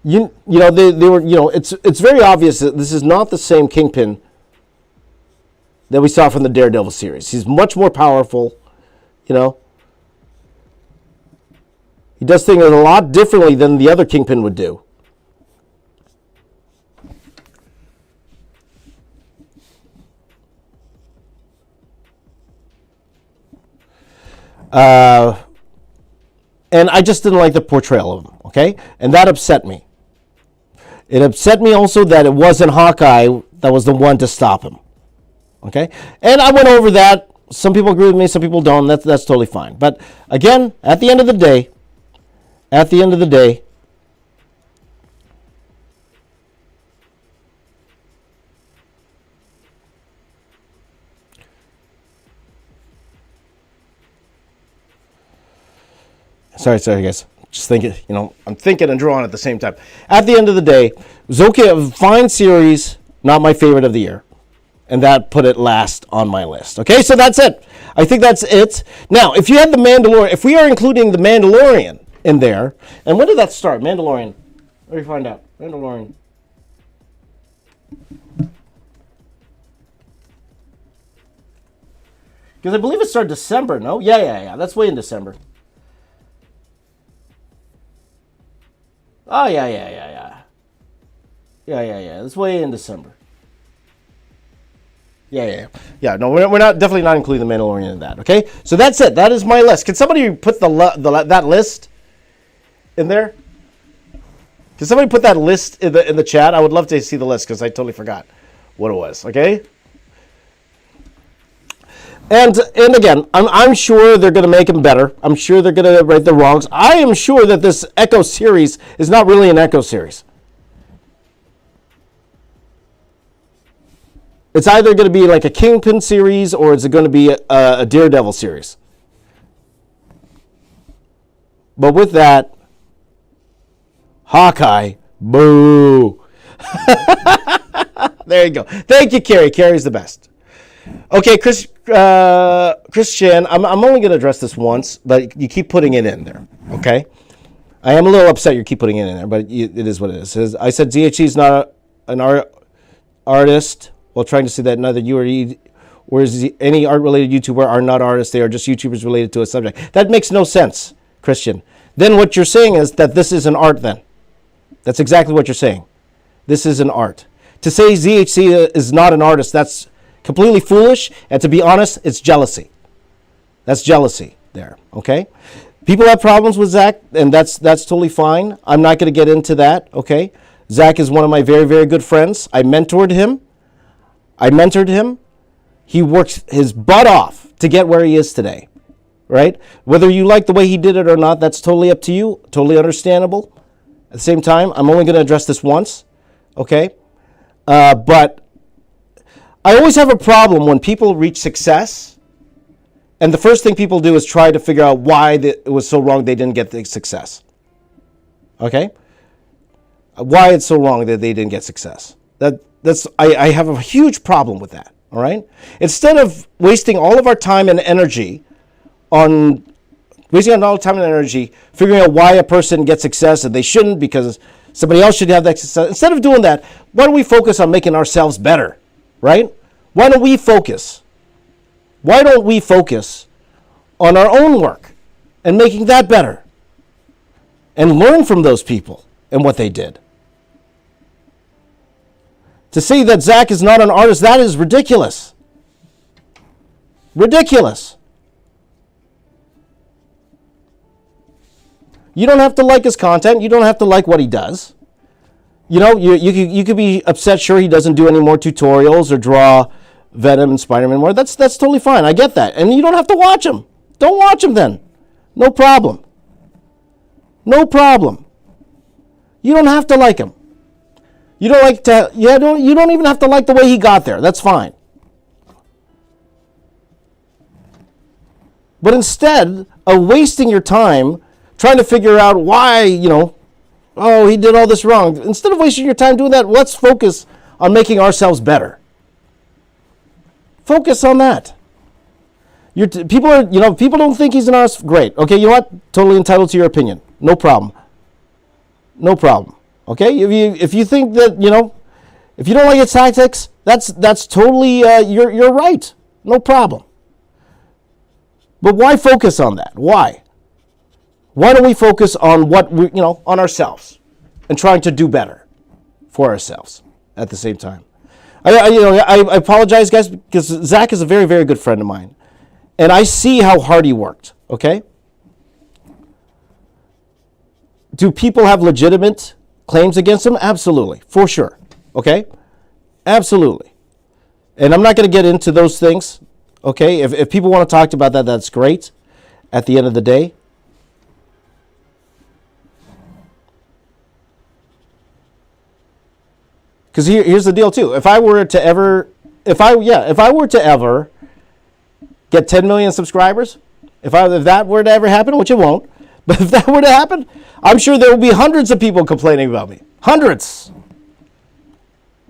They were, it's very obvious that this is not the same Kingpin that we saw from the Daredevil series. He's much more powerful, He does things a lot differently than the other Kingpin would do. And I just didn't like the portrayal of him, okay? And that upset me. It upset me also that it wasn't Hawkeye that was the one to stop him, okay? And I went over that. Some people agree with me, some people don't. That's totally fine. But again, at the end of the day, sorry guys, just thinking, I'm thinking and drawing at the same time. At the end of the day, it was okay, a fine series, not my favorite of the year. And that put it last on my list. Okay, so that's it. I think that's it. Now, if you had the Mandalorian, if we are including the Mandalorian in there, and when did that start? Mandalorian. Let me find out. Mandalorian. Because I believe it started December, no? Yeah. That's way in December. Oh, yeah. Yeah. That's way in December. Yeah. No, we're not definitely not including the Mandalorian in that. Okay, so that's it. That is my list. Can somebody put that list in there? Can somebody put that list in the chat? I would love to see the list because I totally forgot what it was. Okay. And again, I'm sure they're going to make them better. I'm sure they're going to right the wrongs. I am sure that this Echo series is not really an Echo series. It's either going to be like a Kingpin series or it's going to be a Daredevil series. But with that, Hawkeye, boo. There you go. Thank you, Carrie. Carrie's the best. Okay, Christian, I'm only going to address this once, but you keep putting it in there, okay? I am a little upset you keep putting it in there, but it is what it is. I said ZHC is not an artist, while trying to say that neither you or any art-related YouTuber are not artists. They are just YouTubers related to a subject. That makes no sense, Christian. Then what you're saying is that this is an art then. That's exactly what you're saying. This is an art. To say ZHC is not an artist, that's completely foolish, and to be honest, it's jealousy. That's jealousy there, okay? People have problems with Zach, and that's totally fine. I'm not going to get into that, okay? Zach is one of my very, very good friends. I mentored him. He works his butt off to get where he is today, right? Whether you like the way he did it or not, that's totally up to you, totally understandable. At the same time, I'm only going to address this once, okay? But I always have a problem when people reach success, and the first thing people do is try to figure out why it was so wrong they didn't get the success. Okay? Why it's so wrong that they didn't get success. I have a huge problem with that. All right? Instead of wasting all of our time and energy figuring out why a person gets success and they shouldn't because somebody else should have that success. Instead of doing that, why don't we focus on making ourselves better? Right? Why don't we focus on our own work and making that better and learn from those people and what they did? To say that Zach is not an artist, that is ridiculous. Ridiculous. You don't have to like his content. You don't have to like what he does. You know, you could be upset, sure, he doesn't do any more tutorials or draw Venom and Spider-Man more. That's totally fine. I get that. And you don't have to watch him. Don't watch him then. No problem. No problem. You don't have to like him. You don't even have to like the way he got there. That's fine. But instead of wasting your time trying to figure out why, oh, he did all this wrong. Instead of wasting your time doing that, let's focus on making ourselves better. Focus on that. People don't think he's an artist. Great. Okay, you know what? Totally entitled to your opinion. No problem. No problem. Okay? If you think that, if you don't like his tactics, that's totally you're right. No problem. But why focus on that? Why? Why don't we focus on what we, on ourselves and trying to do better for ourselves at the same time? I apologize, guys, because Zach is a very, very good friend of mine, and I see how hard he worked. Okay. Do people have legitimate claims against him? Absolutely, for sure. Okay, absolutely. And I'm not going to get into those things. Okay, if people want to talk about that, that's great. At the end of the day. Because here's the deal too. If I were to ever get 10 million subscribers, if that were to ever happen, which it won't, but if that were to happen, I'm sure there will be hundreds of people complaining about me. Hundreds.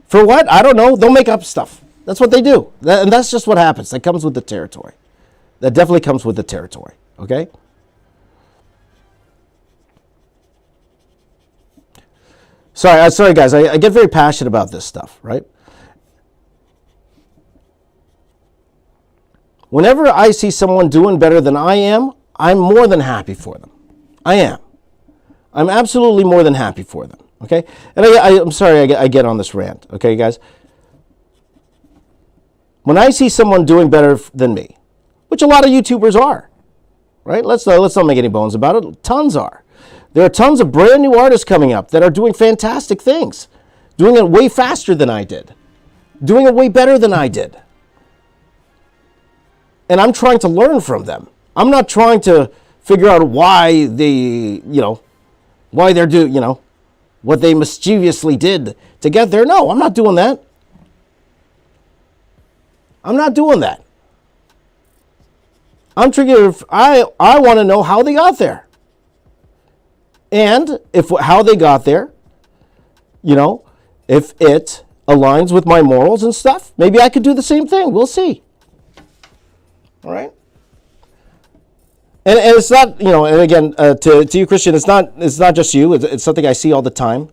For what? I don't know. They'll make up stuff. That's what they do. And that's just what happens. That comes with the territory. That definitely comes with the territory. Okay? Sorry, guys. I get very passionate about this stuff, right? Whenever I see someone doing better than I am, I'm more than happy for them. I am. I'm absolutely more than happy for them, okay? And I'm sorry I get on this rant, okay, guys? When I see someone doing better than me, which a lot of YouTubers are, right? Let's not make any bones about it. Tons are. There are tons of brand new artists coming up that are doing fantastic things, doing it way faster than I did, doing it way better than I did. And I'm trying to learn from them. I'm not trying to figure out why they, why they're doing, what they mischievously did to get there. No, I'm not doing that. I'm not doing that. I'm triggered. I want to know how they got there. And how they got there, if it aligns with my morals and stuff, maybe I could do the same thing. We'll see. All right. And it's not, and again, to you, Christian, it's not just you. It's something I see all the time.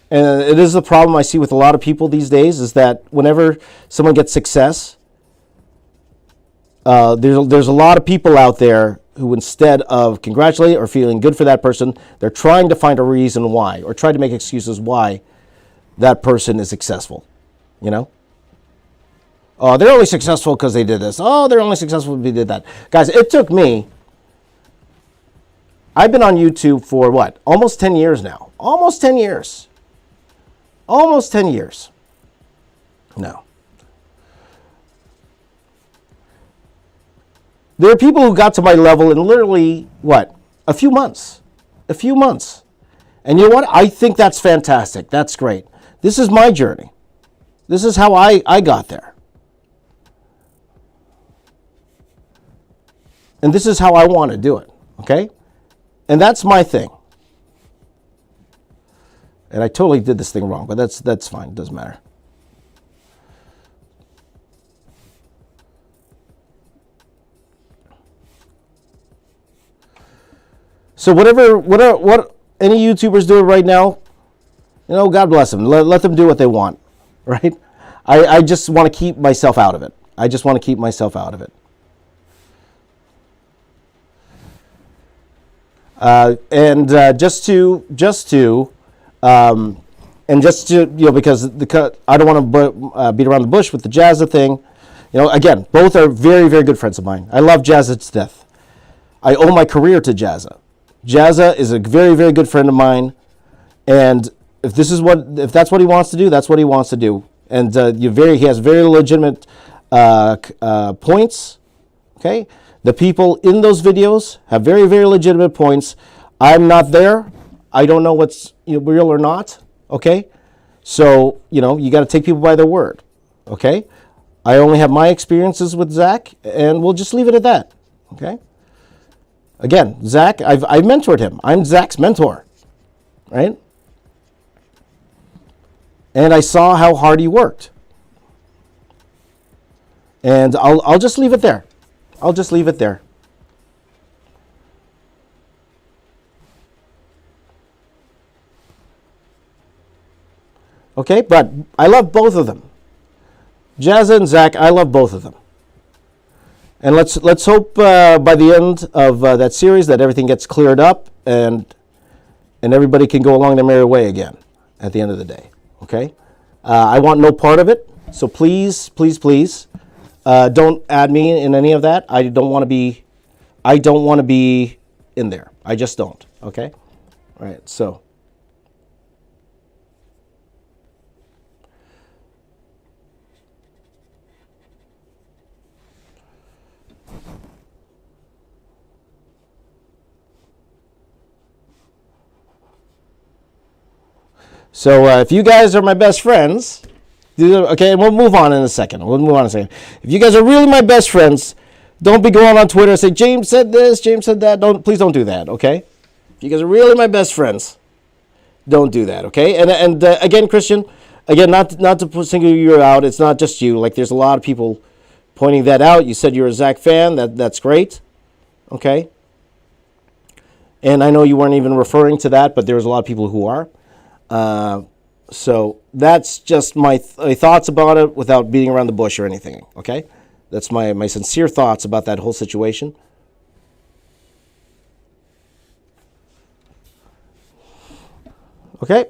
And it is a problem I see with a lot of people these days, is that whenever someone gets success, there's a lot of people out there who, instead of congratulating or feeling good for that person, they're trying to find a reason why, or try to make excuses why that person is successful. Oh, they're only successful because they did this. Oh, they're only successful because they did that. Guys, it took me, I've been on YouTube for what? Almost 10 years now. Almost 10 years. Almost 10 years. No. There are people who got to my level in literally, what? A few months. A few months. And you know what? I think that's fantastic. That's great. This is my journey. This is how I got there. And this is how I want to do it. Okay? And that's my thing. And I totally did this thing wrong, but that's fine. It doesn't matter. So what any YouTubers doing right now, God bless them. Let them do what they want, right? I just want to keep myself out of it. I just want to keep myself out of it. Because I don't want to beat around the bush with the Jazza thing. Again, both are very, very good friends of mine. I love Jazza to death. I owe my career to Jazza. Jazza is a very, very good friend of mine, and if that's what he wants to do, that's what he wants to do. And he has very legitimate points. Okay. The people in those videos have very, very legitimate points. I'm not there. I don't know what's real or not. Okay? So, you got to take people by their word. Okay? I only have my experiences with Zach, and we'll just leave it at that. Okay? Again, Zach, I've mentored him. I'm Zach's mentor. Right? And I saw how hard he worked. And I'll just leave it there. I'll just leave it there. Okay, but I love both of them. Jazza and Zach, I love both of them. And let's hope by the end of that series that everything gets cleared up and everybody can go along their merry way again at the end of the day. Okay? I want no part of it, so please, please, please. Don't add me in any of that. I don't want to be in there. I just don't. Okay? All right. So. So if you guys are my best friends, okay, and we'll move on in a second. If you guys are really my best friends, don't be going on Twitter and say, James said this, James said that. Please don't do that, okay? If you guys are really my best friends, don't do that, okay? And again, Christian, not to single you out. It's not just you. Like, there's a lot of people pointing that out. You said you're a Zach fan. That's great, okay? And I know you weren't even referring to that, but there's a lot of people who are. So that's just my thoughts about it without beating around the bush or anything, okay? That's my sincere thoughts about that whole situation. Okay?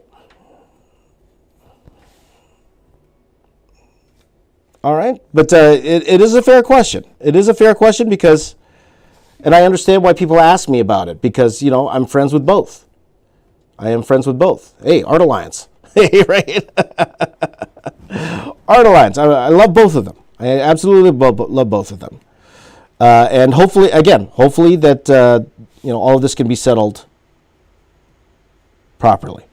All right. But it is a fair question. It is a fair question because, and I understand why people ask me about it because, I'm friends with both. I am friends with both. Hey, Art Alliance. Hey, right? Art Alliance. I love both of them. I absolutely love both of them. And hopefully that, all of this can be settled properly.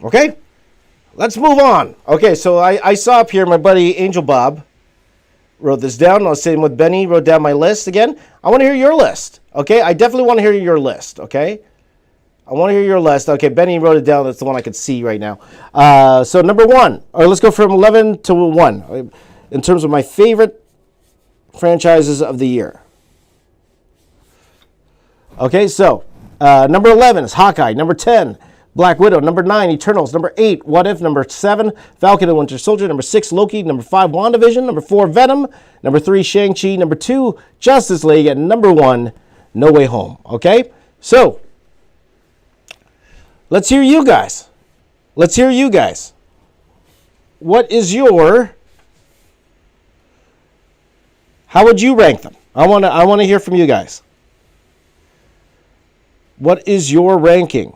Okay? Let's move on. Okay, so I saw up here my buddy Angel Bob wrote this down. I was sitting with Benny, wrote down my list again. I want to hear your list. Okay, I definitely want to hear your list. Okay, I want to hear your list. Okay, Benny wrote it down. That's the one I could see right now. So number 1. Or let's go from 11 to 1 in terms of my favorite franchises of the year. Okay, so number 11 is Hawkeye. Number 10, Black Widow. Number 9, Eternals. Number 8, What If. Number 7, Falcon and Winter Soldier. Number 6, Loki. Number 5, WandaVision. Number 4, Venom. Number 3, Shang Chi. Number 2, Justice League. And number 1, No Way Home. Okay, so let's hear you guys. Let's hear you guys. What is your... How would you rank them? I want to hear from you guys. What is your ranking?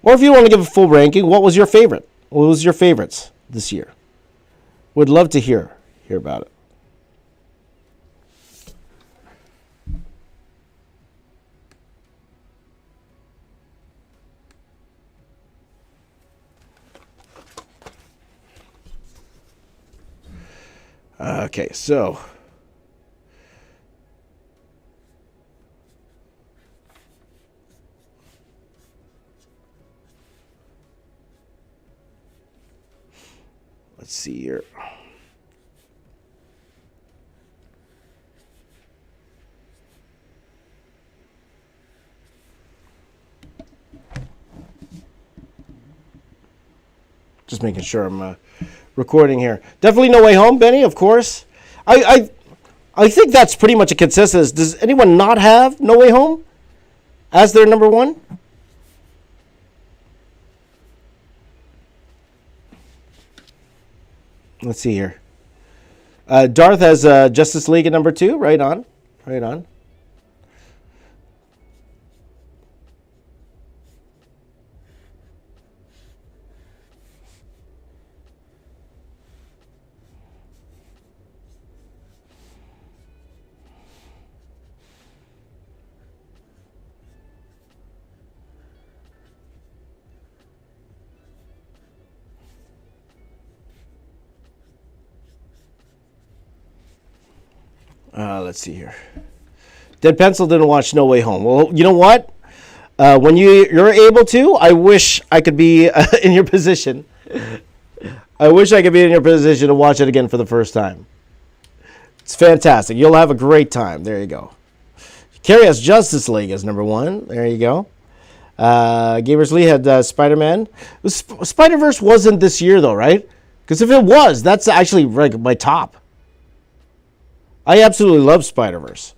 Or if you want to give a full ranking, what was your favorite? What was your favorites this year? Would love to hear about it. Okay, so let's see here. Just making sure I'm recording here. Definitely No Way Home, Benny, of course. I think that's pretty much a consensus. Does anyone not have No Way Home as their number 1? Let's see here. Darth has Justice League at number 2. Right on. Right on. Let's see here. Dead Pencil didn't watch No Way Home. Well, you know what? When you're able to, I wish I could be in your position. I wish I could be in your position to watch it again for the first time. It's fantastic. You'll have a great time. There you go. Carrie has Justice League as number 1. There you go. Gamers Lee had Spider-Man. Spider-Verse wasn't this year, though, right? Because if it was, that's actually like my top. I absolutely love Spider-Verse.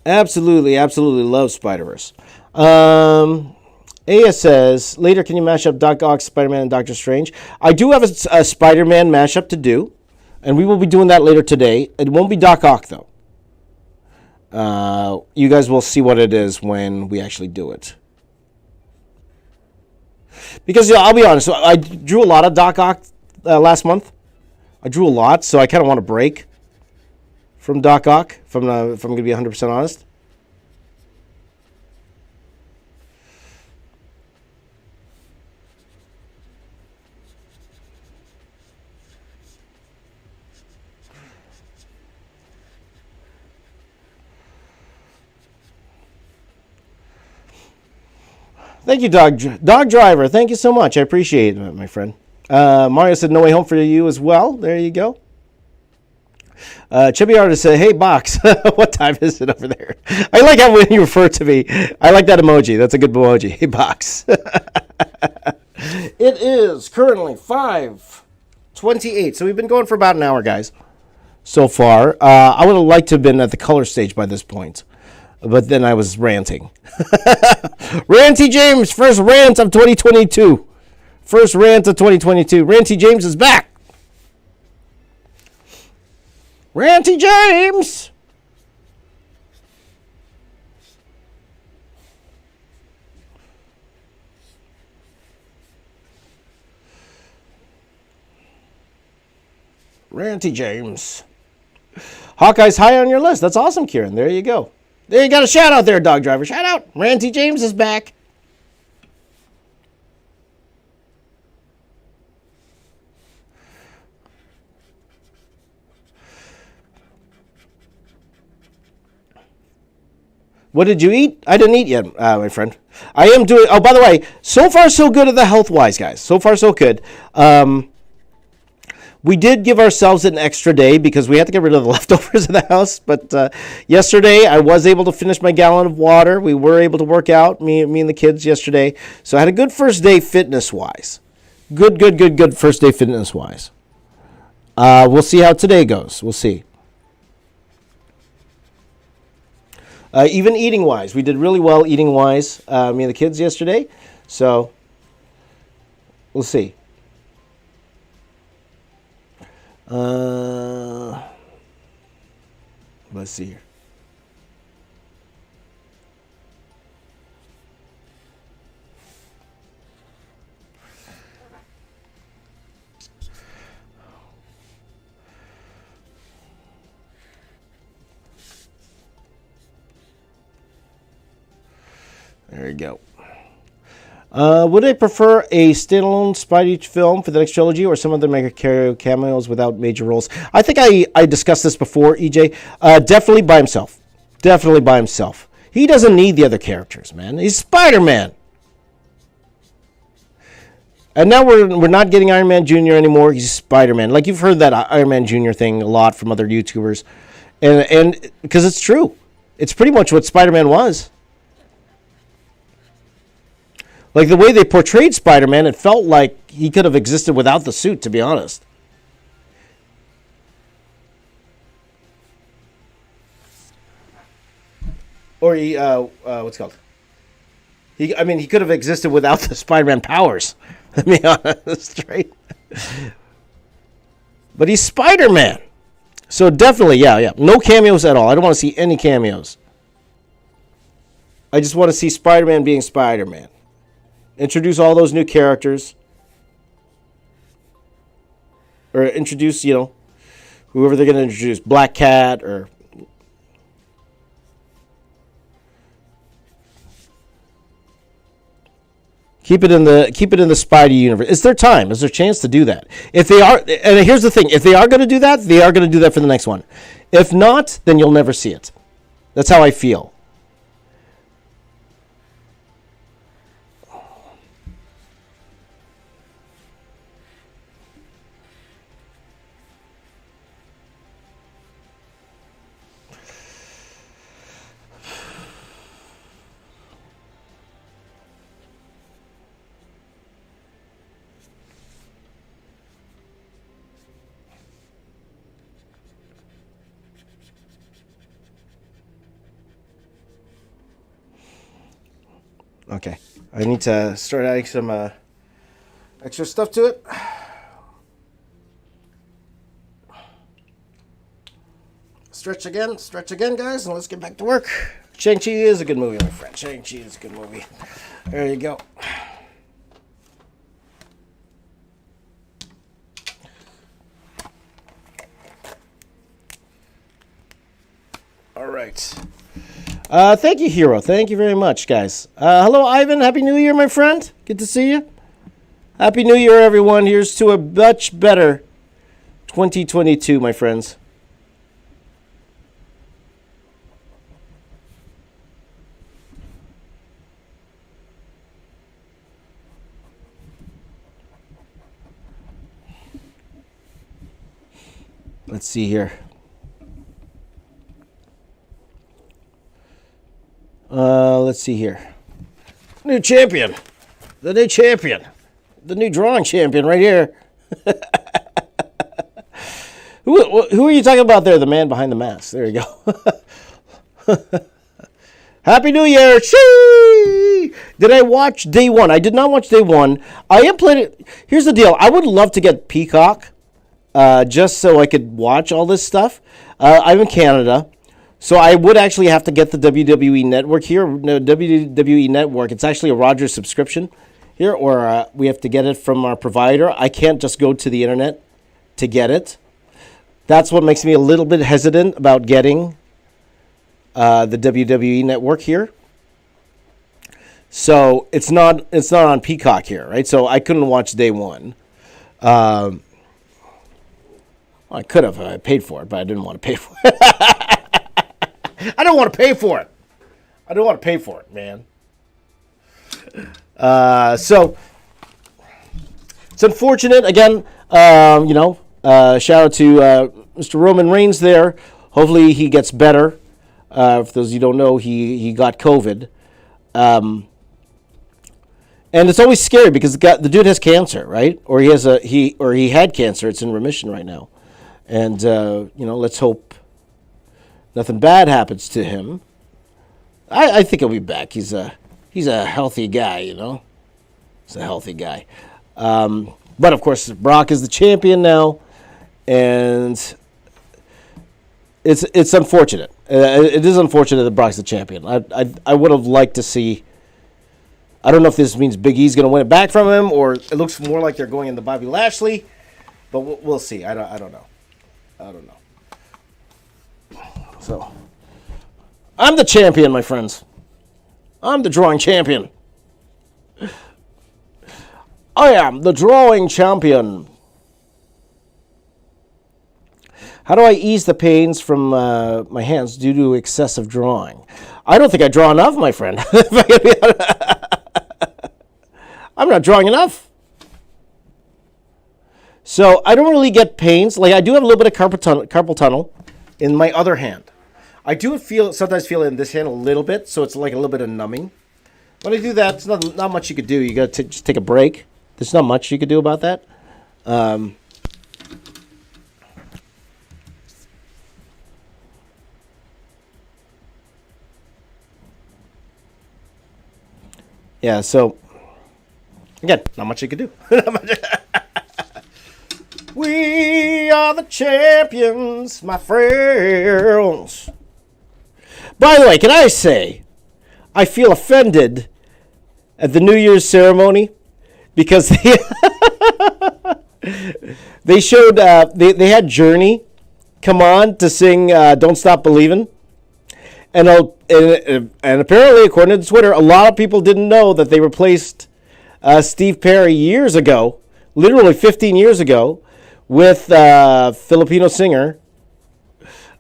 Absolutely love Spider-Verse. Aya says, later can you mash up Doc Ock, Spider-Man, and Doctor Strange? I do have a Spider-Man mashup to do, and we will be doing that later today. It won't be Doc Ock, though. You guys will see what it is when we actually do it. Because I'll be honest, I drew a lot of Doc Ock last month. I drew a lot, so I kind of want to break from Doc Ock, if I'm going to be 100% honest. Thank you, Dog Driver. Thank you so much. I appreciate it, my friend. Mario said No Way Home for you as well. There you go. Chubby Artist said, hey, Box, what time is it over there? I like how when you refer to me, I like that emoji. That's a good emoji. Hey, Box. It is currently 5:28. So we've been going for about an hour, guys, so far. I would have liked to have been at the color stage by this point, but then I was ranting. Ranty James, first rant of 2022. First rant of 2022. Ranty James is back. Ranty James. Ranty James. Hawkeye's high on your list. That's awesome, Kieran. There you go. There you got a shout out there, Dog Driver. Shout out. Ranty James is back. What did you eat? I didn't eat yet, my friend. I am doing. Oh, by the way, so far so good at the health wise, guys. So far so good. We did give ourselves an extra day because we had to get rid of the leftovers in the house. But yesterday, I was able to finish my gallon of water. We were able to work out, me and the kids yesterday. So I had a good first day fitness-wise. Good first day fitness-wise. We'll see how today goes. We'll see. Even eating-wise. We did really well eating-wise, me and the kids yesterday. So we'll see. Let's see here. There you go. Would I prefer a standalone Spidey film for the next trilogy or some other mega cameos without major roles? I think I discussed this before, EJ. Definitely by himself. Definitely by himself. He doesn't need the other characters, man. He's Spider-Man. And now we're not getting Iron Man Jr. anymore. He's Spider-Man. Like, you've heard that Iron Man Jr. thing a lot from other YouTubers. And because it's true. It's pretty much what Spider-Man was. Like, the way they portrayed Spider-Man, it felt like he could have existed without the suit, to be honest. Or he, what's it called? He could have existed without the Spider-Man powers. Let me be honest, right? But he's Spider-Man. So definitely, yeah. No cameos at all. I don't want to see any cameos. I just want to see Spider-Man being Spider-Man. Introduce all those new characters. Or introduce, whoever they're going to introduce. Black Cat or... Keep it in the Spidey universe. It's their time. It's their chance to do that. If they are, and here's the thing, if they are going to do that, they are going to do that for the next one. If not, then you'll never see it. That's how I feel. Okay, I need to start adding some extra stuff to it. Stretch again, guys, and let's get back to work. Shang Chi is a good movie, my friend. Shang Chi is a good movie. There you go. All right. Thank you, Hero. Thank you very much, guys. Hello, Ivan. Happy New Year, my friend. Good to see you. Happy New Year, everyone. Here's to a much better 2022, my friends. Let's see here. Let's see here. New champion. The new champion. The new drawing champion right here. Who are you talking about there? The man behind the mask. There you go. Happy New Year. Shee! Did I watch day one? I did not watch day one. I am planning. Here's the deal. I would love to get Peacock just so I could watch all this stuff. I'm in Canada. So I would actually have to get the WWE Network here. No, WWE Network, it's actually a Rogers subscription here, or we have to get it from our provider. I can't just go to the internet to get it. That's what makes me a little bit hesitant about getting the WWE Network here. So it's not on Peacock here, right? So I couldn't watch day one. I could have. I paid for it, but I didn't want to pay for it. I don't want to pay for it. I don't want to pay for it, man. So it's unfortunate. Again, shout out to Mr. Roman Reigns there. Hopefully he gets better. For those of you who don't know, he got COVID. And it's always scary because the dude has cancer, right? Or he had cancer. It's in remission right now. And let's hope nothing bad happens to him. I think he'll be back. He's a healthy guy, He's a healthy guy. But of course, Brock is the champion now, and it's unfortunate. It is unfortunate that Brock's the champion. I would have liked to see. I don't know if this means Big E's going to win it back from him, or it looks more like they're going into Bobby Lashley. But we'll see. I don't know. So, I'm the champion, my friends. I'm the drawing champion. I am the drawing champion. How do I ease the pains from my hands due to excessive drawing? I don't think I draw enough, my friend. I'm not drawing enough. So I don't really get pains. Like I do have a little bit of carpal tunnel in my other hand. I do sometimes feel it in this hand a little bit, so it's like a little bit of numbing. When I do that, it's not much you could do. You got to just take a break. There's not much you could do about that. Yeah, so again, not much you could do. We are the champions, my friends. By the way, can I say, I feel offended at the New Year's ceremony because they showed, they had Journey come on to sing Don't Stop Believin'. And apparently, according to Twitter, a lot of people didn't know that they replaced Steve Perry years ago, literally 15 years ago, with Filipino singer.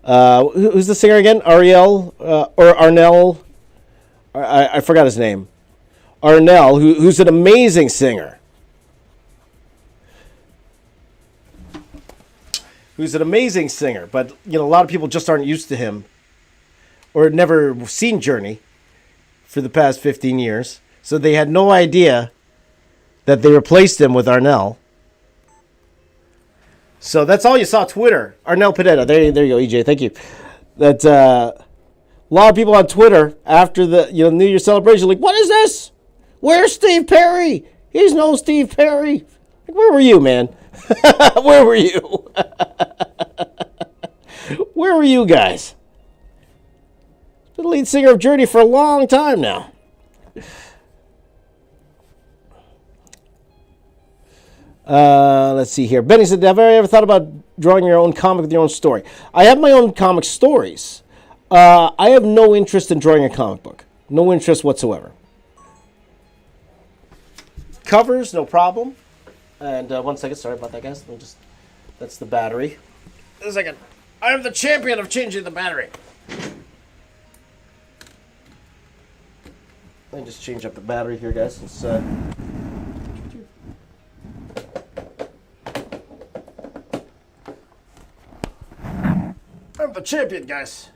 Who's the singer again? Ariel or Arnell? I forgot his name. Arnell, who's an amazing singer. Who's an amazing singer, but a lot of people just aren't used to him. Or had never seen Journey for the past 15 years. So they had no idea that they replaced him with Arnell. So that's all you saw Twitter. Arnell Pineda. There you go, EJ. Thank you. That a lot of people on Twitter after the New Year celebration like, what is this? Where's Steve Perry? He's no Steve Perry. Like, where were you, man? Where were you? Where were you guys? The lead singer of Journey for a long time now. Let's see here. Benny said, have I ever thought about drawing your own comic with your own story? I have my own comic stories. I have no interest in drawing a comic book. No interest whatsoever. Covers, no problem. And 1 second, sorry about that, guys. That's the battery. 1 second. I am the champion of changing the battery. Let me just change up the battery here, guys. It's, I'm the champion, guys.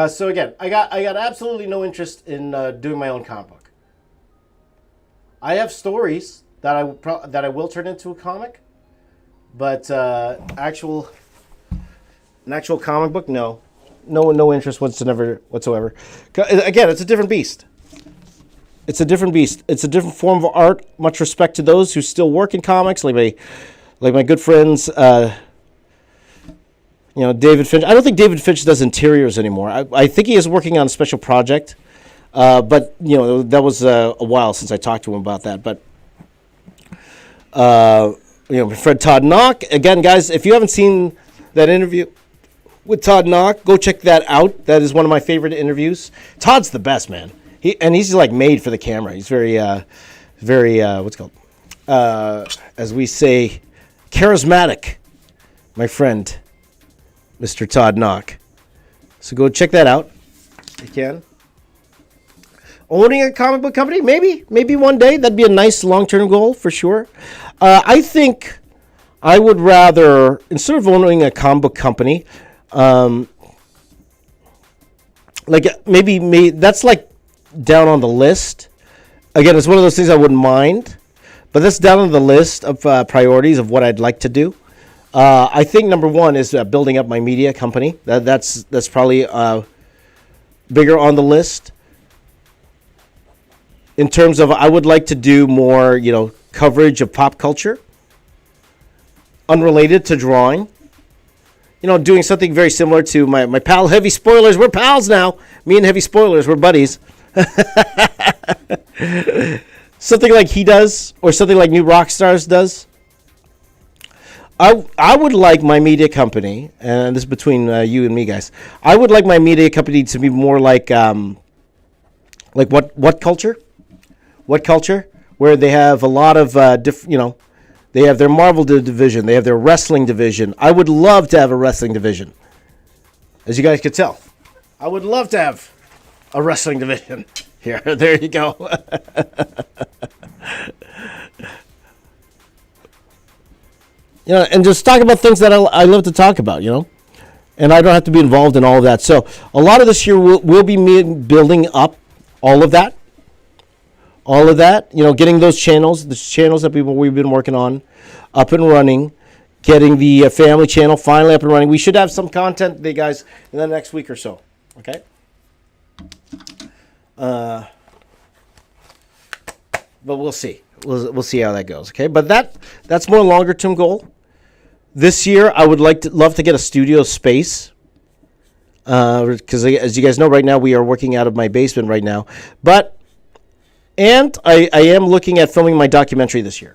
So again, I got absolutely no interest in doing my own comic book. I have stories that I will turn into a comic, but an actual comic book, no interest whatsoever. Again, it's a different beast. It's a different beast. It's a different form of art. Much respect to those who still work in comics, like my good friends, David Finch. I don't think David Finch does interiors anymore. I think he is working on a special project, but that was a while since I talked to him about that. But my friend Todd Knock. Again, guys, if you haven't seen that interview with Todd Knock, go check that out. That is one of my favorite interviews. Todd's the best, man. He's like made for the camera. He's very what's it called? As we say, charismatic, my friend Mr. Todd Knock. So go check that out. You can. Owning a comic book company, maybe one day. That'd be a nice long-term goal for sure. I think I would rather, instead of owning a comic book company, like maybe that's like down on the list. Again, it's one of those things I wouldn't mind, but that's down on the list of priorities of what I'd like to do. I think number one is building up my media company. That's probably bigger on the list. In terms of, I would like to do more, coverage of pop culture, unrelated to drawing. Doing something very similar to my pal Heavy Spoilers. We're pals now. Me and Heavy Spoilers, we're buddies. Something like he does, or something like New Rockstars does. I would like my media company, and this is between you and me, guys. I would like my media company to be more like what culture? What culture? Where they have a lot of they have their Marvel division, they have their wrestling division. I would love to have a wrestling division. As you guys could tell, I would love to have a wrestling division. Here, there you go. And just talk about things that I love to talk about, and I don't have to be involved in all of that. So a lot of this year will be me building up all of that. Getting those channels, the channels that we've been working on, up and running, getting the family channel finally up and running. We should have some content today, guys, in the next week or so. Okay. But we'll see. We'll see how that goes. Okay. But that's more longer term goal. This year, I would love to get a studio space. Because as you guys know, right now we are working out of my basement right now, and I am looking at filming my documentary this year.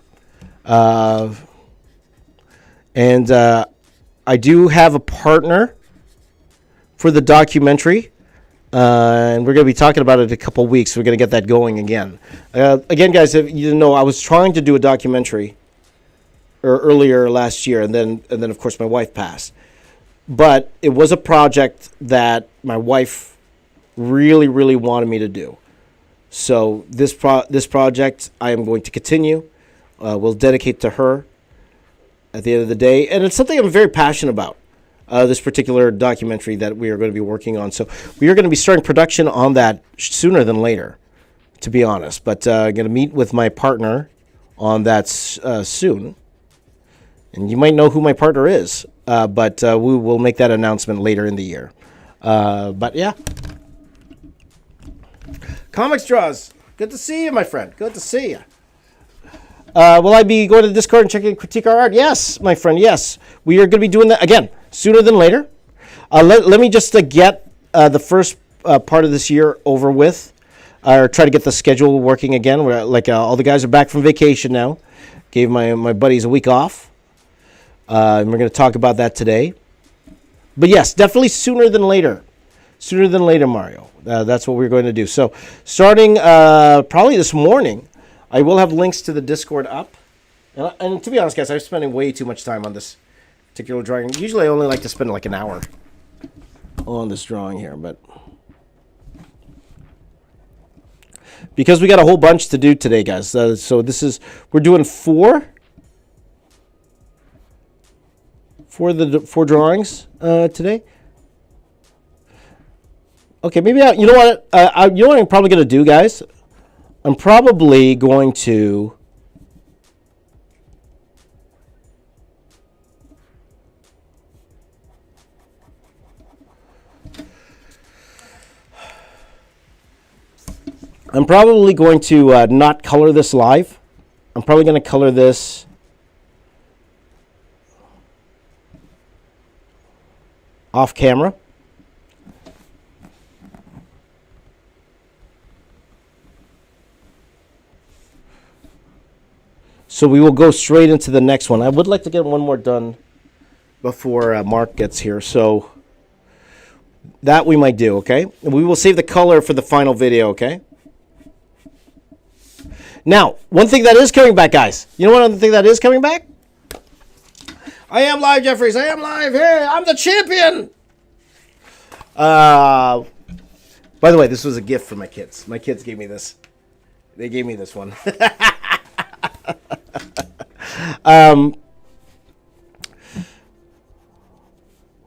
And I do have a partner for the documentary. And we're going to be talking about it in a couple weeks. We're going to get that going again. Again, guys, if you didn't know, I was trying to do a documentary earlier last year. And then, of course, my wife passed. But it was a project that my wife really, really wanted me to do. So this project I am going to continue. We'll dedicate to her at the end of the day. And it's something I'm very passionate about, this particular documentary that we are going to be working on. So we are going to be starting production on that sooner than later, to be honest. But I'm going to meet with my partner on that soon. And you might know who my partner is, but we will make that announcement later in the year. But yeah. Comics Draws. Good to see you, my friend. Good to see you. Will I be going to Discord and checking critique our art? Yes, my friend, yes. We are going to be doing that, again, sooner than later. Let me just get the first part of this year over with, or try to get the schedule working again. We're, all the guys are back from vacation now. Gave my buddies a week off. And we're going to talk about that today. But yes, definitely sooner than later. Sooner than later, Mario. That's what we're going to do. So starting probably this morning, I will have links to the Discord up. And to be honest, guys, I'm spending way too much time on this particular drawing. Usually I only like to spend like an hour on this drawing here, but because we got a whole bunch to do today, guys. So we're doing four drawings today. Okay, maybe you know what I'm probably going to do, guys? I'm probably going to not color this live. I'm probably going to color this off camera. So we will go straight into the next one. I would like to get one more done before Mark gets here. So that we might do, okay? We will save the color for the final video, okay? Now, one thing that is coming back, guys. You know what other thing that is coming back? I am live, Jeffries. I am live. Hey, I'm the champion. By the way, this was a gift for my kids. My kids gave me this. They gave me this one.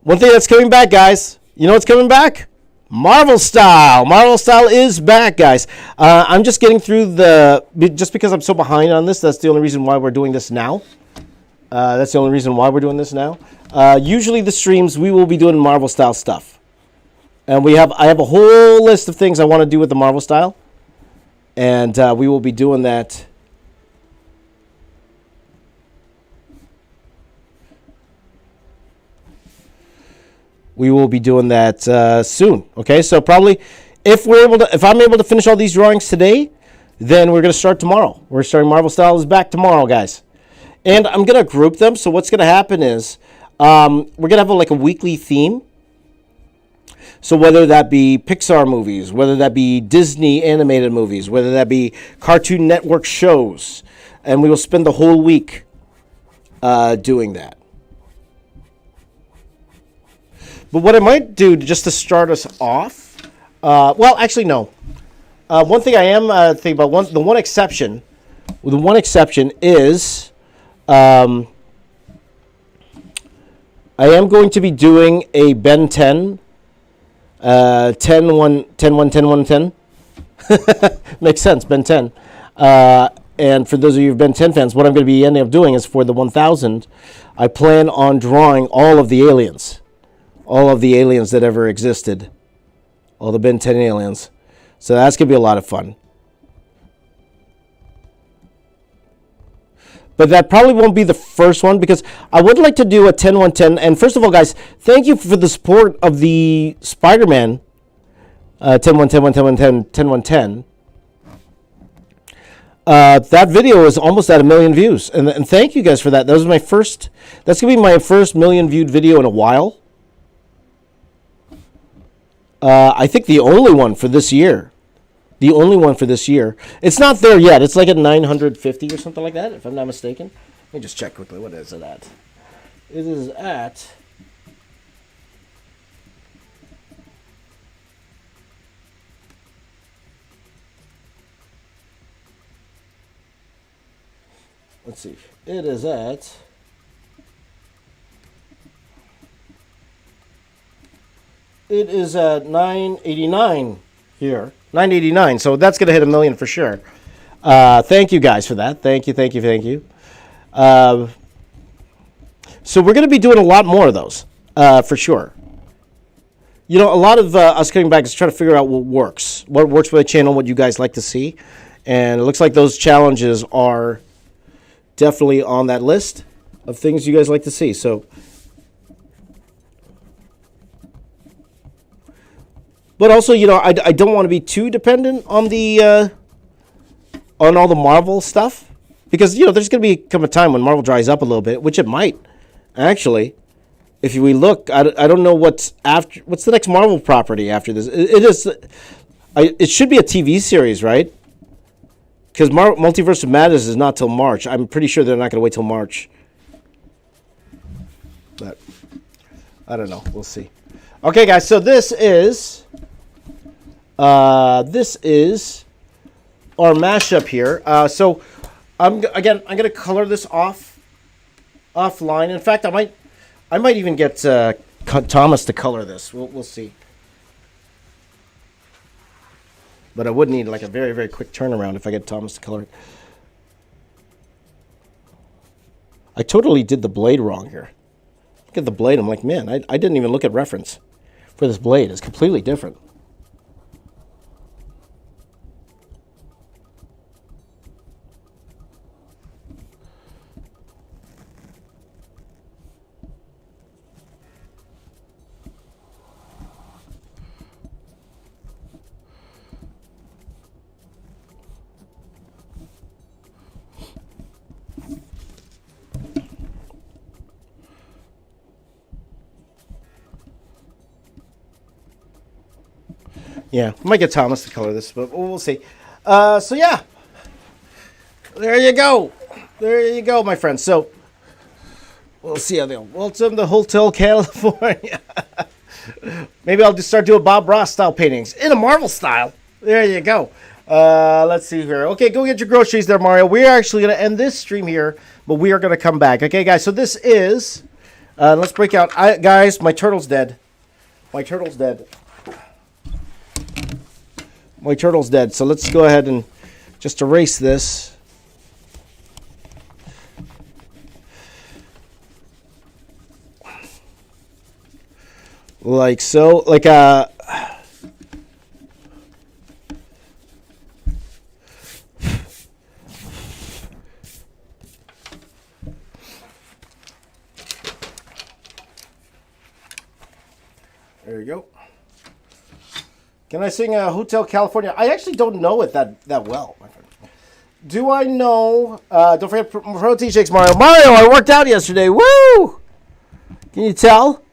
One thing that's coming back, guys. You know what's coming back? Marvel Style. Marvel Style is back, guys. I'm just getting through just because I'm so behind on this, that's the only reason why we're doing this now. Usually the streams, we will be doing Marvel Style stuff. And I have a whole list of things I want to do with the Marvel Style. And we will be doing that. We will be doing that soon. Okay, so probably if I'm able to finish all these drawings today, then we're going to start tomorrow. We're starting Marvel Style is back tomorrow, guys. And I'm going to group them. So what's going to happen is we're going to have a weekly theme. So whether that be Pixar movies, whether that be Disney animated movies, whether that be Cartoon Network shows, and we will spend the whole week doing that. But what I might do just to start us off, well, actually, no. One thing I am thinking about, the one exception is I am going to be doing a Ben 10, 10, 1, 10, 1, 10, 1, 10. Makes sense, Ben 10. And for those of you who've been 10 fans, what I'm going to be ending up doing is for the 1000, I plan on drawing all of the aliens. All of the aliens that ever existed. All the Ben 10 aliens. So that's going to be a lot of fun. But that probably won't be the first one because I would like to do a 10-1-10. And first of all, guys, thank you for the support of the Spider-Man 10-1-10-1-10-1-10. That video is almost at 1 million views. And thank you guys for that. That's going to be my first 1 million viewed video in a while. I think the only one for this year. It's not there yet. It's like at 950 or something like that, if I'm not mistaken. Let me just check quickly. What is it at? It is at... Let's see. It is at... It is at 989 here. 989. So that's going to hit 1 million for sure. Thank you guys for that. Thank you. So we're going to be doing a lot more of those for sure. You know, a lot of us coming back is trying to figure out what works for the channel, what you guys like to see. And it looks like those challenges are definitely on that list of things you guys like to see. So... But also, you know, I don't want to be too dependent on on all the Marvel stuff. Because, you know, there's going to come a time when Marvel dries up a little bit, which it might, actually. If we look, I don't know what's the next Marvel property after this. It should be a TV series, right? Because Multiverse of Madness is not till March. I'm pretty sure they're not going to wait till March. But, I don't know. We'll see. Okay, guys, so this is our mashup here. So I'm going to color this offline. In fact, I might even get Thomas to color this. We'll see. But I would need like a very, very quick turnaround if I get Thomas to color it. I totally did the blade wrong here. Look at the blade. I'm like, man, I didn't even look at reference for this blade. It's completely different. Yeah, I might get Thomas to color this, but we'll see. So yeah, there you go, my friends. So We'll see how they'll. Welcome to Hotel California. Maybe I'll just start doing Bob Ross style paintings in a Marvel style. There you go. Let's see here. Okay, go get your groceries there, Mario. We're actually going to end this stream here, but we are going to come back. Okay, guys, so this is... let's break out. Guys, my turtle's dead. My turtle's dead. My turtle's dead. So let's go ahead and just erase this. Like so. Like there you go. Can I sing Hotel California? I actually don't know it that well, my friend. Do I know? Don't forget protein shakes, Mario. Mario, I worked out yesterday. Woo! Can you tell?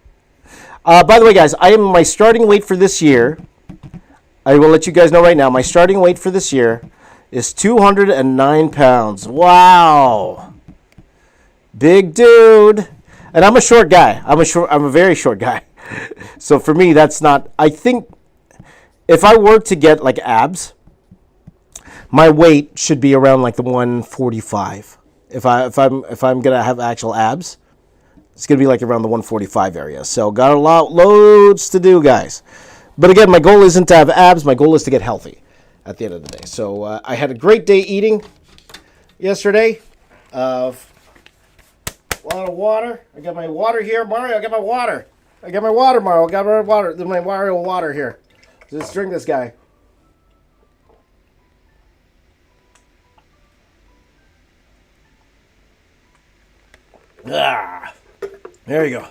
By the way, guys, I am my starting weight for this year. I will let you guys know right now. My starting weight for this year is 209 pounds. Wow, big dude. And I'm a short guy. I'm a very short guy. So for me, that's not. I think if I were to get like abs, my weight should be around like the 145. If I'm gonna have actual abs, it's gonna be like around the 145 area. So got loads to do, guys. But again, my goal isn't to have abs. My goal is to get healthy at the end of the day. So I had a great day eating yesterday. A lot of water. I got my water here, Mario. I got my water. I got my water, Mario. I got my water. My Mario water here. Just drink this guy. Ah, there you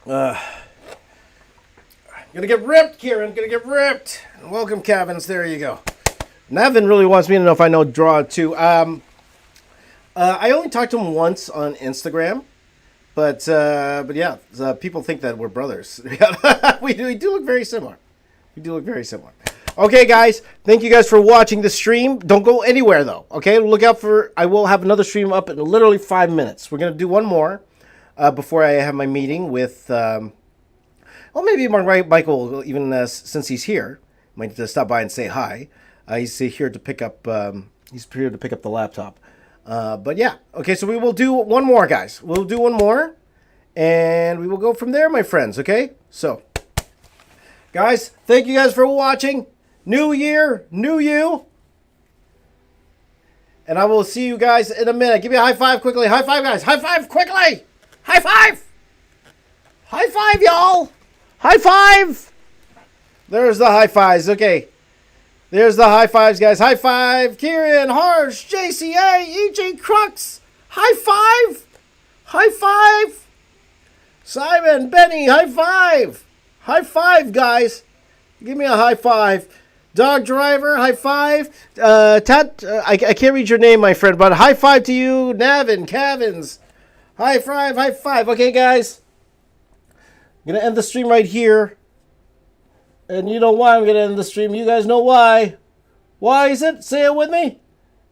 go. Gonna get ripped, Kieran. Gonna get ripped. Welcome, Cavins. There you go. Navin really wants me to know if I know draw too. I only talked to him once on Instagram, but yeah, people think that we're brothers. we do look very similar. We do look very similar. Okay, guys, thank you guys for watching the stream. Don't go anywhere though. Okay, look out for. I will have another stream up in literally 5 minutes. We're gonna do one more before I have my meeting with. Well, maybe Michael, even since he's here, might stop by and say hi. He's here to pick up. He's here to pick up the laptop. But yeah, okay. So we will do one more, guys. We'll do one more, and we will go from there, my friends. Okay. So, guys, thank you guys for watching. New year, new you. And I will see you guys in a minute. Give me a high five quickly. High five, guys. High five quickly. High five. High five, y'all. High five! There's the high fives. Okay. There's the high fives, guys. High five. Kieran, Harsh, JCA, EJ Crux. High five. High five. Simon, Benny, high five. High five, guys. Give me a high five. Dog Driver, high five. I can't read your name, my friend, but high five to you. Navin, Cavins. High five, high five. Okay, guys. I'm going to end the stream right here. And you know why I'm going to end the stream. You guys know why. Why is it? Say it with me.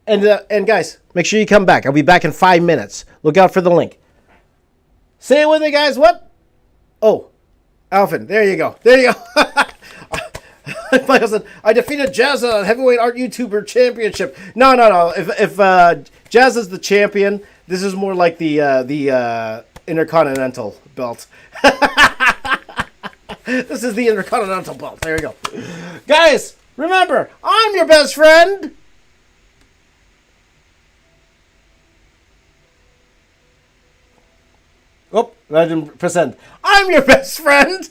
And guys, make sure you come back. I'll be back in 5 minutes. Look out for the link. Say it with me, guys. What? Oh, Alvin. There you go. There you go. Michael said, I defeated Jazza Heavyweight Art YouTuber Championship. No. If Jazz is the champion, this is more like the Intercontinental belt. This is the Intercontinental belt. There you go. Guys, remember, I'm your best friend. Oh, I didn't present. I'm your best friend.